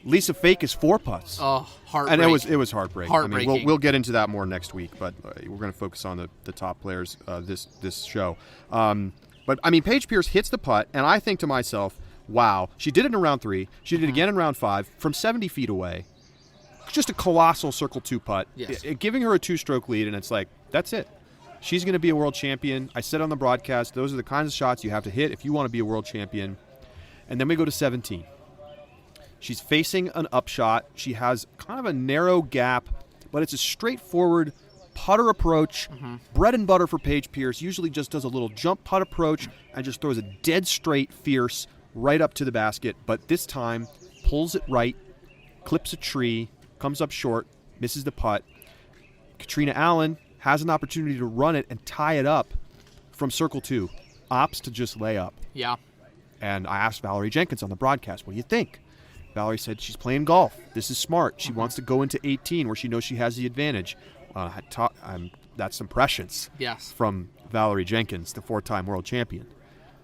Lisa Fakis 4 putts. Oh, heartbreaking. And it was heartbreaking. Heartbreaking. I mean, we'll get into that more next week, but we're going to focus on the top players this show. But, I mean, Paige Pierce hits the putt, and I think to myself, wow, she did it in round 3. She did it again in round 5 from 70 feet away. Just a colossal circle 2 putt, giving her a 2-stroke lead, and it's like, that's it. She's going to be a world champion. I said on the broadcast, those are the kinds of shots you have to hit if you want to be a world champion. And then we go to 17. She's facing an upshot. She has kind of a narrow gap, but it's a straightforward putter approach. Bread and butter for Paige Pierce. Usually just does a little jump putt approach and just throws a dead straight fierce right up to the basket. But this time, pulls it right, clips a tree, comes up short, misses the putt. Catrina Allen has an opportunity to run it and tie it up from circle 2. Opts to just lay up. Yeah. And I asked Valerie Jenkins on the broadcast, what do you think? Valerie said she's playing golf. This is smart. She wants to go into 18 where she knows she has the advantage. That's impressions from Valerie Jenkins, the 4-time world champion.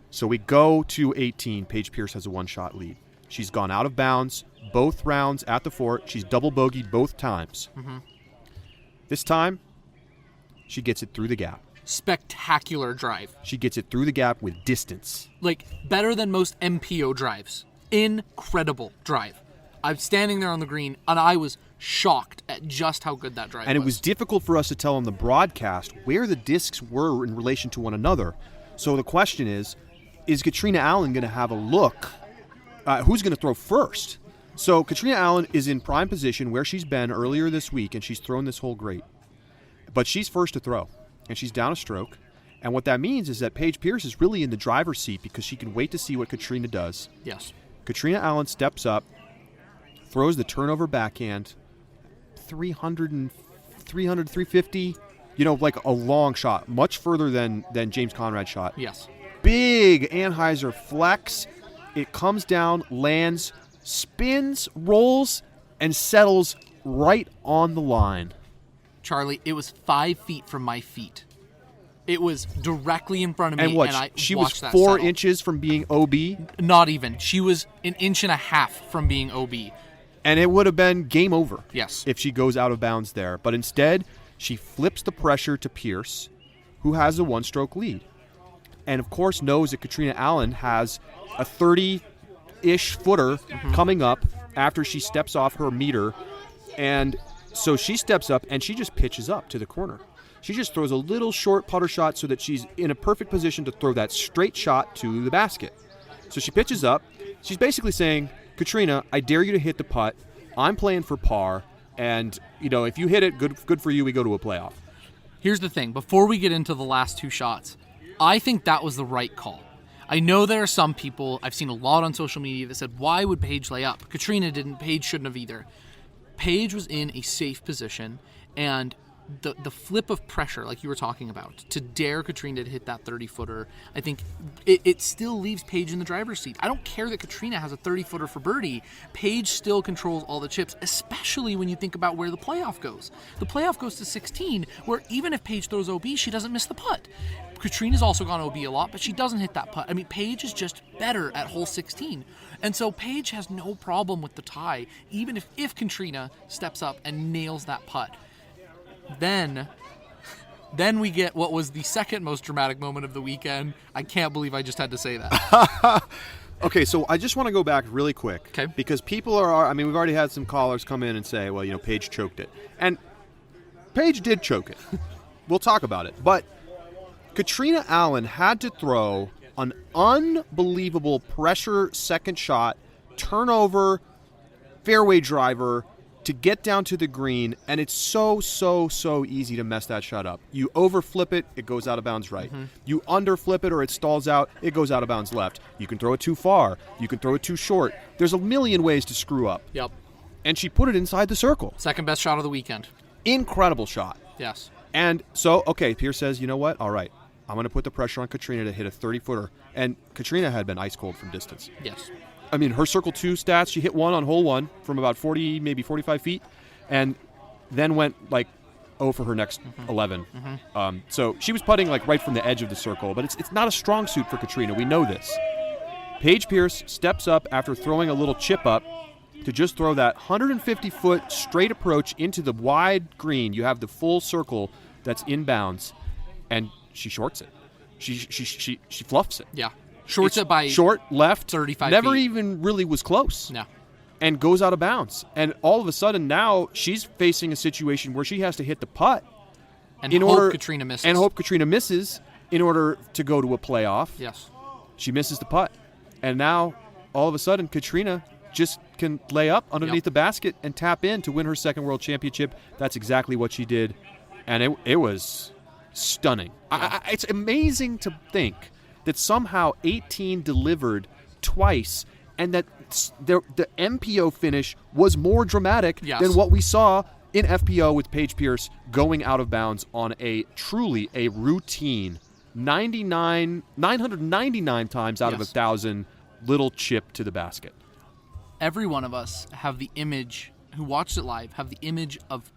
So we go to 18. Paige Pierce has a 1-shot lead. She's gone out of bounds both rounds at the Fort. She's double bogeyed both times. This time, she gets it through the gap. Spectacular drive. She gets it through the gap with distance. Like, better than most MPO drives. Incredible drive. I'm standing there on the green, and I was shocked at just how good that drive was. And it was difficult for us to tell on the broadcast where the discs were in relation to one another. So the question is Catrina Allen going to have a look? Who's going to throw first? So Catrina Allen is in prime position where she's been earlier this week, and she's thrown this hole great. But she's first to throw, and she's down a stroke. And what that means is that Paige Pierce is really in the driver's seat because she can wait to see what Catrina does. Yes. Catrina Allen steps up, throws the turnover backhand, 350, like a long shot, much further than James Conrad shot. Yes. Big Anheuser flex. It comes down, lands, spins, rolls, and settles right on the line. Charlie, it was 5 feet from my feet. It was directly in front of me, and what? And she was that 4 settle. inches from being OB? Not even. She was 1.5 inches from being OB. And it would have been game over. Yes. If she goes out of bounds there. But instead, she flips the pressure to Pierce, who has a 1-stroke lead. And, of course, knows that Catrina Allen has a 30-ish footer coming up after she steps off her meter. And so she steps up, and she just pitches up to the corner. She just throws a little short putter shot so that she's in a perfect position to throw that straight shot to the basket. So she pitches up. She's basically saying, Catrina, I dare you to hit the putt. I'm playing for par. And, if you hit it, good for you. We go to a playoff. Here's the thing. Before we get into the last 2 shots, I think that was the right call. I know there are some people, I've seen a lot on social media that said, why would Paige lay up? Catrina didn't, Paige shouldn't have either. Paige was in a safe position, and the flip of pressure, like you were talking about, to dare Catrina to hit that 30-footer, I think it still leaves Paige in the driver's seat. I don't care that Catrina has a 30-footer for birdie. Paige still controls all the chips, especially when you think about where the playoff goes. The playoff goes to 16, where even if Paige throws OB, she doesn't miss the putt. Catrina's also gone OB a lot, but she doesn't hit that putt. I mean, Paige is just better at hole 16. And so Paige has no problem with the tie, even if Catrina steps up and nails that putt. Then we get what was the second most dramatic moment of the weekend. I can't believe I just had to say that. Okay, so I just want to go back really quick. Okay. Because people are, I mean, we've already had some callers come in and say, well, Paige choked it. And Paige did choke it. We'll talk about it. But Catrina Allen had to throw an unbelievable pressure second shot, turnover, fairway driver, to get down to the green, and it's so easy to mess that shot up. You overflip it, it goes out of bounds right. Mm-hmm. You underflip it or it stalls out, it goes out of bounds left. You can throw it too far. You can throw it too short. There's a million ways to screw up. Yep. And she put it inside the circle. Second best shot of the weekend. Incredible shot. Yes. And so, okay, Pierce says, you know what? All right, I'm going to put the pressure on Catrina to hit a 30-footer. And Catrina had been ice cold from distance. Yes. I mean, her Circle 2 stats, she hit one on hole 1 from about 40, maybe 45 feet, and then went like 0 for her next 11. Mm-hmm. So she was putting like right from the edge of the circle, but it's not a strong suit for Catrina. We know this. Paige Pierce steps up after throwing a little chip up to just throw that 150-foot straight approach into the wide green. You have the full circle that's inbounds, and she shorts it. She fluffs it. Yeah. Shorts it by short left 35 never feet. Even really was close. No. And goes out of bounds. And all of a sudden now she's facing a situation where she has to hit the putt and hope Catrina misses in order to go to a playoff. Yes. She misses the putt. And now all of a sudden Catrina just can lay up underneath the basket and tap in to win her second world championship. That's exactly what she did. And it was stunning. Yeah. It's amazing to think that somehow 18 delivered twice, and that the MPO finish was more dramatic than what we saw in FPO with Paige Pierce going out of bounds on truly a routine 999 times out of 1,000 little chip to the basket. Every one of us have the image, who watched it live, have the image of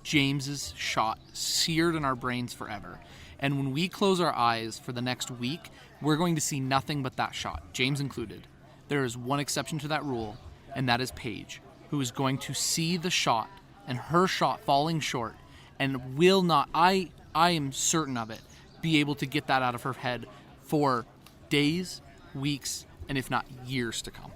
James's shot seared in our brains forever. And when we close our eyes for the next week, we're going to see nothing but that shot, James included. There is one exception to that rule, and that is Paige, who is going to see the shot and her shot falling short and will not, I am certain of it, be able to get that out of her head for days, weeks, and if not years to come.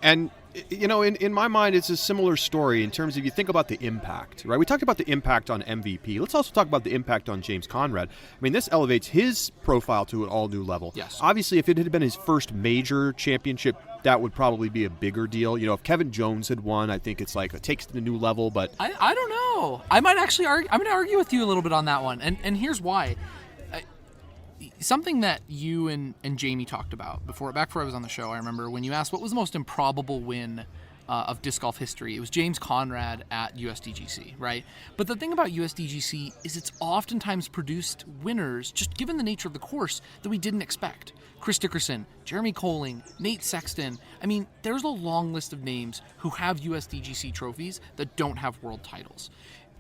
And, in my mind, it's a similar story in terms of you think about the impact, right? We talked about the impact on MVP. Let's also talk about the impact on James Conrad. I mean, this elevates his profile to an all-new level. Yes. Obviously, if it had been his first major championship, that would probably be a bigger deal. If Kevin Jones had won, I think it's like it takes it to a new level, but... I don't know. I might actually I'm going to argue with you a little bit on that one, and here's why. Something that you and Jamie talked about back before I was on the show, I remember when you asked what was the most improbable win of disc golf history, it was James Conrad at USDGC, right? But the thing about USDGC is it's oftentimes produced winners, just given the nature of the course, that we didn't expect. Chris Dickerson, Jeremy Colling, Nate Sexton. I mean, there's a long list of names who have USDGC trophies that don't have world titles.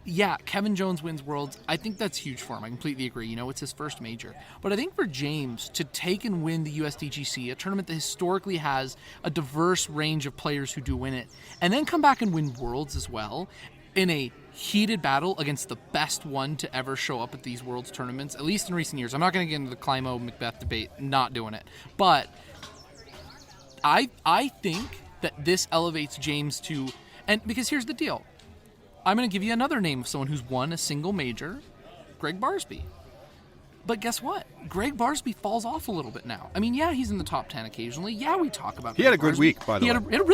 Yeah, Kevin Jones wins Worlds. I think that's huge for him. I completely agree. It's his first major. But I think for James to take and win the USDGC, a tournament that historically has a diverse range of players who do win it, and then come back and win Worlds as well in a heated battle against the best one to ever show up at these Worlds tournaments, at least in recent years. I'm not going to get into the Climo-Macbeth debate. Not doing it. But I think that this elevates James to... And because here's the deal. I'm going to give you another name of someone who's won a single major, Greg Barsby. But guess what? Greg Barsby falls off a little bit now. I mean, yeah, he's in the top 10 occasionally. Yeah, we talk about. He had a good week, by the way. He had a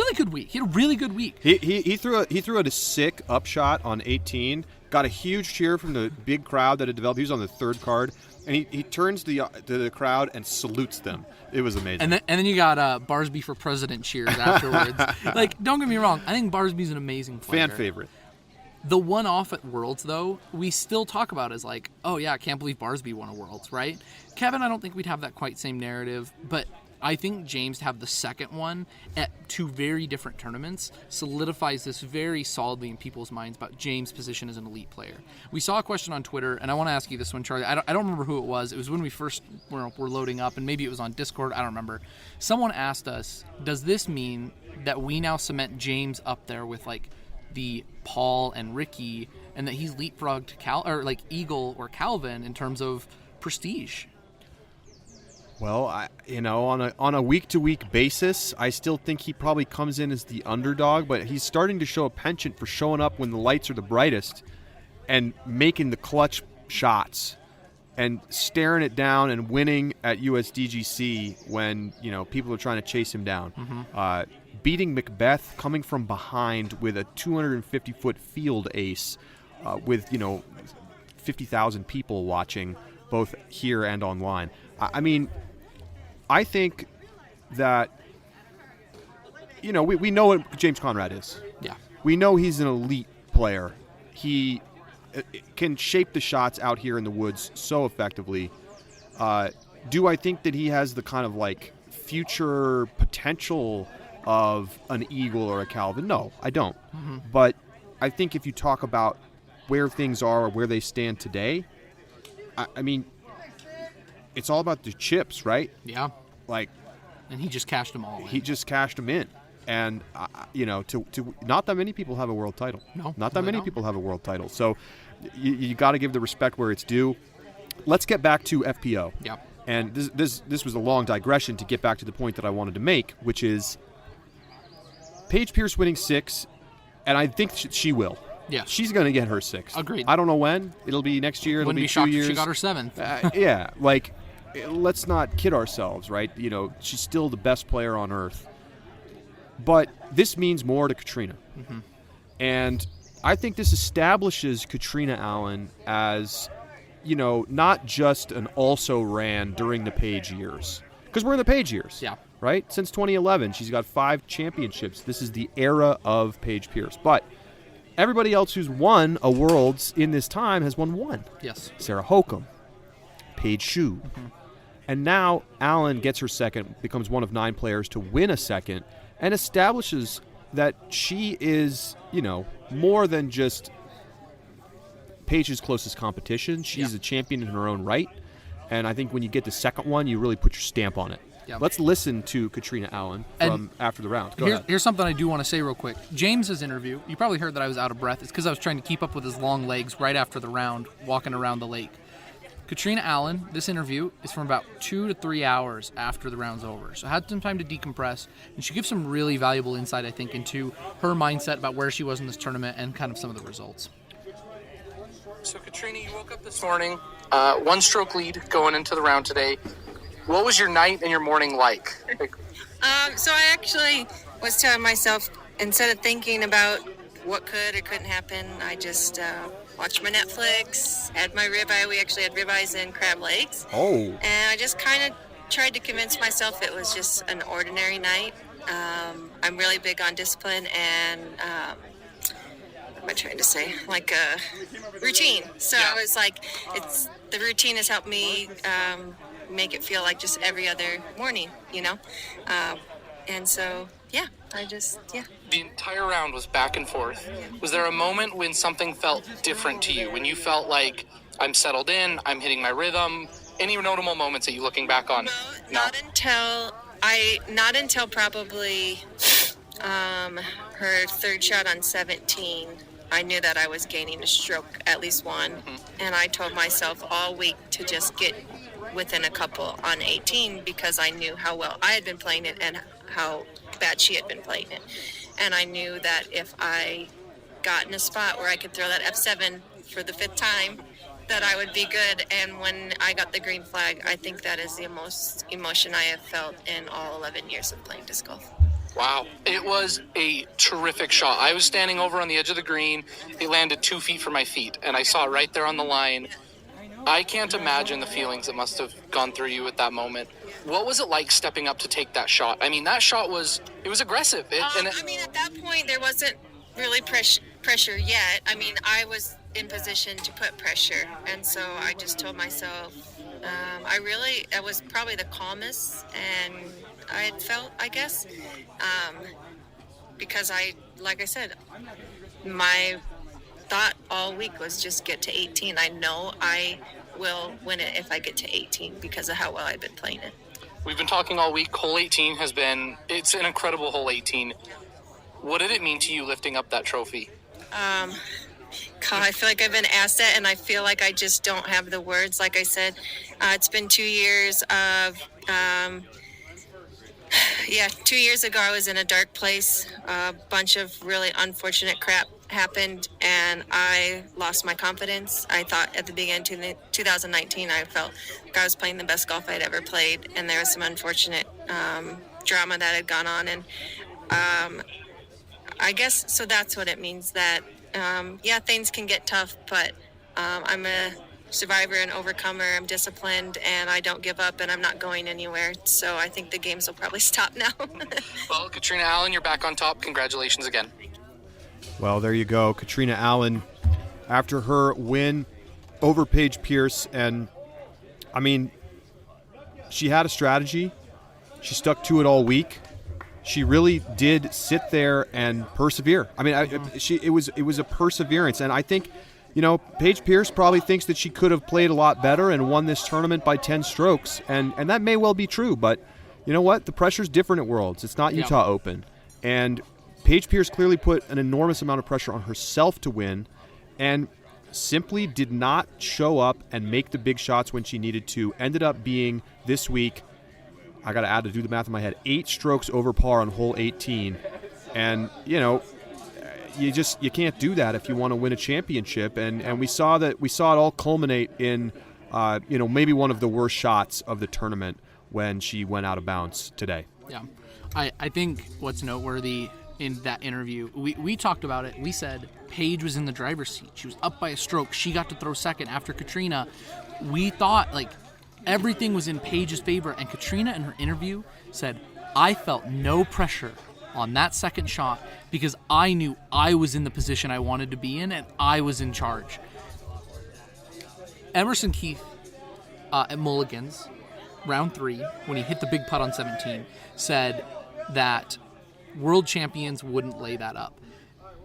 really good week. He threw a sick upshot on 18. Got a huge cheer from the big crowd that had developed. He was on the third card, and he turns to the crowd and salutes them. It was amazing. And then you got Barsby for president cheers afterwards. Like, don't get me wrong. I think Barsby's an amazing player. Fan favorite. The one-off at Worlds, though, we still talk about as like, oh, yeah, I can't believe Barsby won a Worlds, right? Kevin, I don't think we'd have that quite same narrative, but I think James to have the second one at two very different tournaments solidifies this very solidly in people's minds about James' position as an elite player. We saw a question on Twitter, and I want to ask you this one, Charlie. I don't remember who it was. It was when we first were loading up, and maybe it was on Discord. I don't remember. Someone asked us, does this mean that we now cement James up there with, like, the Paul and Ricky, and that he's leapfrogged Eagle or Calvin in terms of prestige? Well, on a week-to-week basis, I still think he probably comes in as the underdog, but he's starting to show a penchant for showing up when the lights are the brightest and making the clutch shots and staring it down and winning at USDGC when people are trying to chase him down. Mm-hmm. Beating Macbeth, coming from behind with a 250-foot field ace, with 50,000 people watching, both here and online. I mean, I think that we know what James Conrad is. Yeah, we know he's an elite player. He can shape the shots out here in the woods so effectively. Do I think that he has the kind of like future potential of an Eagle or a Calvin? No, I don't. Mm-hmm. But I think if you talk about where things are or where they stand today, I mean, it's all about the chips, right? Yeah. And he just cashed them all in. He just cashed them in. And, to not that many people have a world title. No. Not that many people have a world title. So you got to give the respect where it's due. Let's get back to FPO. Yeah. And this was a long digression to get back to the point that I wanted to make, which is Paige Pierce winning 6, and I think she will. Yeah. She's going to get her 6th. Agreed. I don't know when. It'll be next year. It'll be 2 years. She got her 7th. Yeah. Let's not kid ourselves, right? She's still the best player on earth. But this means more to Catrina. Mm-hmm. And I think this establishes Catrina Allen as, not just an also-ran during the Paige years. Because we're in the Paige years. Yeah. Right? Since 2011, she's got 5 championships. This is the era of Paige Pierce. But everybody else who's won a Worlds in this time has won 1. Yes. Sarah Hokum, Paige Shue. Mm-hmm. And now Allen gets her 2nd, becomes one of 9 players to win a 2nd, and establishes that she is, more than just Paige's closest competition. She's a champion in her own right. And I think when you get the 2nd one, you really put your stamp on it. Yep. Let's listen to Catrina Allen from after the round. Go ahead. Here's something I do want to say real quick. James's interview, you probably heard that I was out of breath. It's because I was trying to keep up with his long legs right after the round, walking around the lake. Catrina Allen, this interview is from about 2 to 3 hours after the round's over. So I had some time to decompress, and she gives some really valuable insight, I think, into her mindset about where she was in this tournament and kind of some of the results. So, Catrina, you woke up this morning, 1-stroke lead going into the round today. What was your night and your morning like? So I actually was telling myself, instead of thinking about what could or couldn't happen, I just watched my Netflix, had my ribeye. We actually had ribeyes and crab legs. Oh. And I just kind of tried to convince myself it was just an ordinary night. I'm really big on discipline and, what am I trying to say? Like a routine. So I was like, the routine has helped me make it feel like just every other morning, and so the entire round was back and forth. Was there a moment when something felt different to you, when you felt like I'm settled in, I'm hitting my rhythm? Any notable moments that you looking back on? No. Not until probably her 3rd shot on 17. I knew that I was gaining a stroke, at least one, and I told myself all week to just get within a couple on 18 because I knew how well I had been playing it and how bad she had been playing it. And I knew that if I got in a spot where I could throw that F7 for the 5th time that I would be good, and when I got the green flag, I think that is the most emotion I have felt in all 11 years of playing disc golf. Wow. It was a terrific shot. I was standing over on the edge of the green. It landed 2 feet from my feet, and I saw it right there on the line. I can't imagine the feelings that must have gone through you at that moment. What was it like stepping up to take that shot? I mean, that shot was aggressive. I mean, at that point, there wasn't really pressure yet. I mean, I was in position to put pressure, and so I just told myself, I was probably the calmest and I had felt, I guess, because like I said, my thought all week was just get to 18. I know I will win it if I get to 18 because of how well I've been playing it. We've been talking all week. Hole 18 it's an incredible hole 18. What did it mean to you lifting up that trophy? God, I feel like I've been asked that, and I feel like I just don't have the words. Like I said, it's been 2 years of, 2 years ago I was in a dark place. A bunch of really unfortunate crap happened, and I lost my confidence. I thought at the beginning of 2019, I felt like I was playing the best golf I'd ever played, and there was some unfortunate drama that had gone on, and I guess, so that's what it means, that things can get tough, but I'm a survivor and overcomer. I'm disciplined, and I don't give up, and I'm not going anywhere. So I think the games will probably stop now. Well, Catrina Allen, you're back on top. Congratulations again. Well, there you go. Catrina Allen, after her win over Paige Pierce, and I mean, she had a strategy. She stuck to it all week. She really did sit there and persevere. I mean, it was a perseverance, and I think, Paige Pierce probably thinks that she could have played a lot better and won this tournament by 10 strokes, and that may well be true. But you know what? The pressure's different at Worlds. It's not Utah Open, and Paige Pierce clearly put an enormous amount of pressure on herself to win, and simply did not show up and make the big shots when she needed to. Ended up being this week, I got to do the math in my head, 8 strokes over par on hole 18. And, you can't do that if you want to win a championship. And we saw it all culminate in, maybe one of the worst shots of the tournament when she went out of bounds today. Yeah. I think what's noteworthy in that interview, we talked about it. We said Paige was in the driver's seat. She was up by a stroke. She got to throw second after Catrina. We thought, everything was in Paige's favor, and Catrina in her interview said, I felt no pressure on that second shot because I knew I was in the position I wanted to be in and I was in charge. Emerson Keith at Mulligan's, round 3, when he hit the big putt on 17, said that world champions wouldn't lay that up.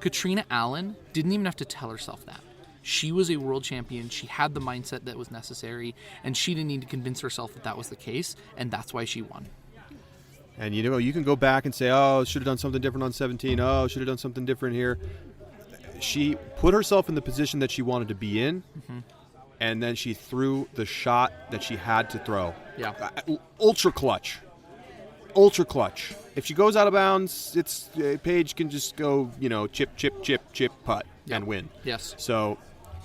Catrina Allen didn't even have to tell herself that. She was a world champion. She had the mindset that was necessary, and she didn't need to convince herself that was the case, and that's why she won. And you can go back and say, oh, should have done something different on 17. Oh, should have done something different here. She put herself in the position that she wanted to be in, and then she threw the shot that she had to throw. Yeah. Ultra clutch. If she goes out of bounds, Paige can just go, chip, chip, chip, chip, putt and win. Yes. So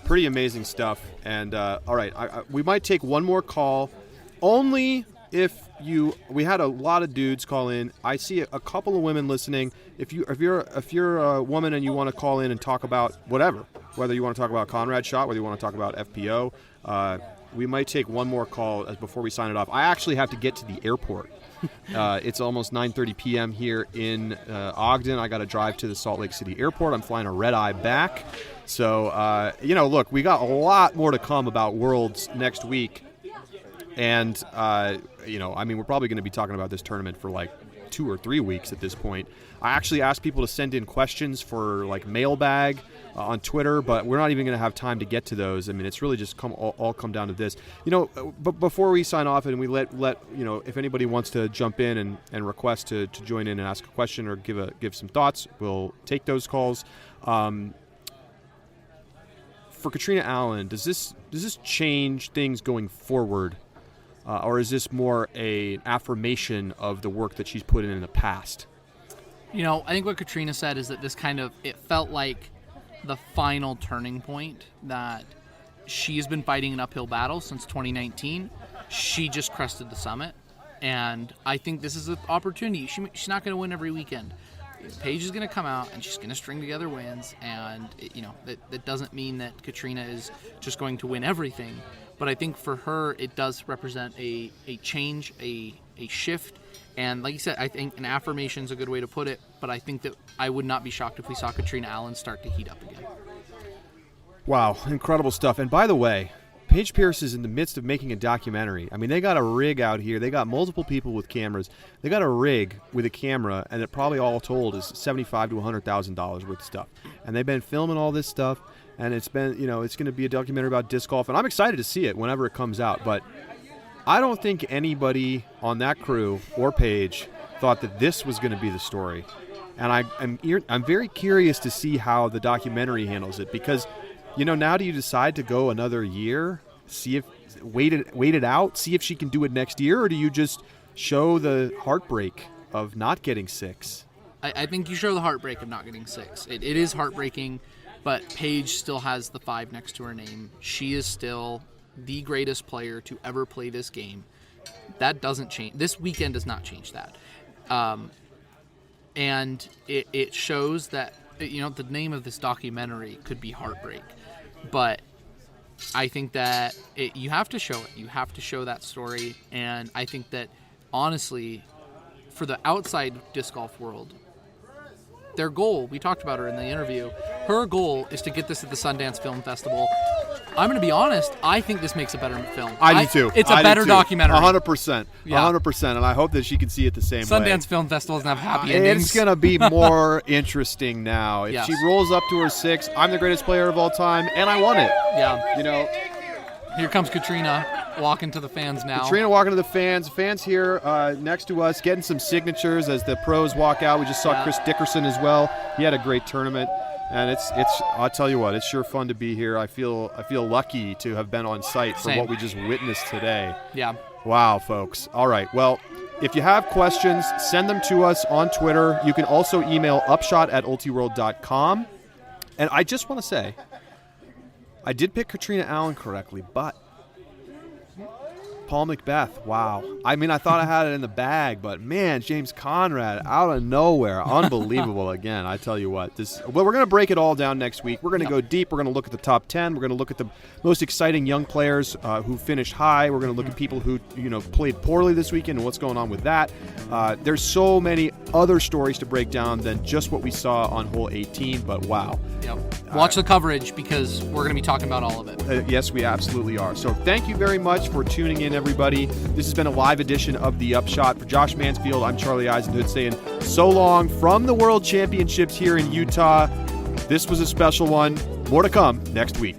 pretty amazing stuff. And all right, we might take one more call, only if we had a lot of dudes call in. I see a couple of women listening. If you're a woman and you want to call in and talk about whatever, whether you want to talk about Conrad shot, whether you want to talk about FPO, we might take one more call before we sign it off. I actually have to get to the airport. It's almost 9:30 p.m. here in Ogden. I got to drive to the Salt Lake City airport. I'm flying a red-eye back. So, look, we got a lot more to come about Worlds next week. And, we're probably going to be talking about this tournament for 2 or 3 weeks at this point. I actually asked people to send in questions for mailbag on Twitter, but we're not even going to have time to get to those. I mean, it's really just all come down to this. But before we sign off and we let if anybody wants to jump in and request to join in and ask a question or give some thoughts, we'll take those calls. For Catrina Allen, does this change things going forward? Or is this more an affirmation of the work that she's put in the past? I think what Catrina said is that this it felt like the final turning point, that she has been fighting an uphill battle since 2019. She just crested the summit, and I think this is an opportunity. She's not going to win every weekend. Paige is going to come out and she's going to string together wins, and that doesn't mean that Catrina is just going to win everything, but I think for her it does represent a change, a shift, and like you said, I think an affirmation is a good way to put it, but I think that I would not be shocked if we saw Catrina Allen start to heat up again. Wow, incredible stuff. And by the way, Paige Pierce is in the midst of making a documentary. I mean, they got a rig out here. They got multiple people with cameras. They got a rig with a camera, and it probably all told is $75,000 to $100,000 worth of stuff. And they've been filming all this stuff, and it's been, it's going to be a documentary about disc golf, and I'm excited to see it whenever it comes out. But I don't think anybody on that crew or Paige thought that this was going to be the story. And I'm very curious to see how the documentary handles it, because now do you decide to go another year, see if wait it out, see if she can do it next year, or do you just show the heartbreak of not getting 6? I think you show the heartbreak of not getting 6. It is heartbreaking, but Paige still has the 5 next to her name. She is still the greatest player to ever play this game. That doesn't change. This weekend does not change that. And it shows that, the name of this documentary could be Heartbreak. But I think that you have to show it. You have to show that story. And I think that, honestly, for the outside disc golf world, their goal, we talked about her in the interview, her goal is to get this at the Sundance Film Festival. I'm going to be honest, I think this makes a better film. I do too. It's a better documentary. 100%. Yeah. 100%. And I hope that she can see it the same way. Sundance Film Festival doesn't have happy endings. It's going to be more interesting now. If she rolls up to her 6, I'm the greatest player of all time, and I won it. Yeah. Here comes Catrina walking to the fans now. Catrina walking to the fans. Fans here next to us getting some signatures as the pros walk out. We just saw Chris Dickerson as well. He had a great tournament. And it's I'll tell you what, it's sure fun to be here. I feel lucky to have been on site for what we just witnessed today. Yeah. Wow, folks. All right. Well, if you have questions, send them to us on Twitter. You can also email upshot@ultiworld.com. And I just want to say, I did pick Catrina Allen correctly, but Paul Macbeth, wow. I mean, I thought I had it in the bag, but man, James Conrad out of nowhere. Unbelievable again, I tell you what. We're going to break it all down next week. We're going to go deep. We're going to look at the top 10. We're going to look at the most exciting young players who finished high. We're going to look at people who played poorly this weekend and what's going on with that. There's so many other stories to break down than just what we saw on hole 18, but wow. Yep. Watch the coverage, because we're going to be talking about all of it. Yes, we absolutely are. So thank you very much for tuning in, everybody. This has been a live edition of The Upshot. For Josh Mansfield, I'm Charlie Eisenhood saying so long from the World Championships here in Utah. This was a special one. More to come next week.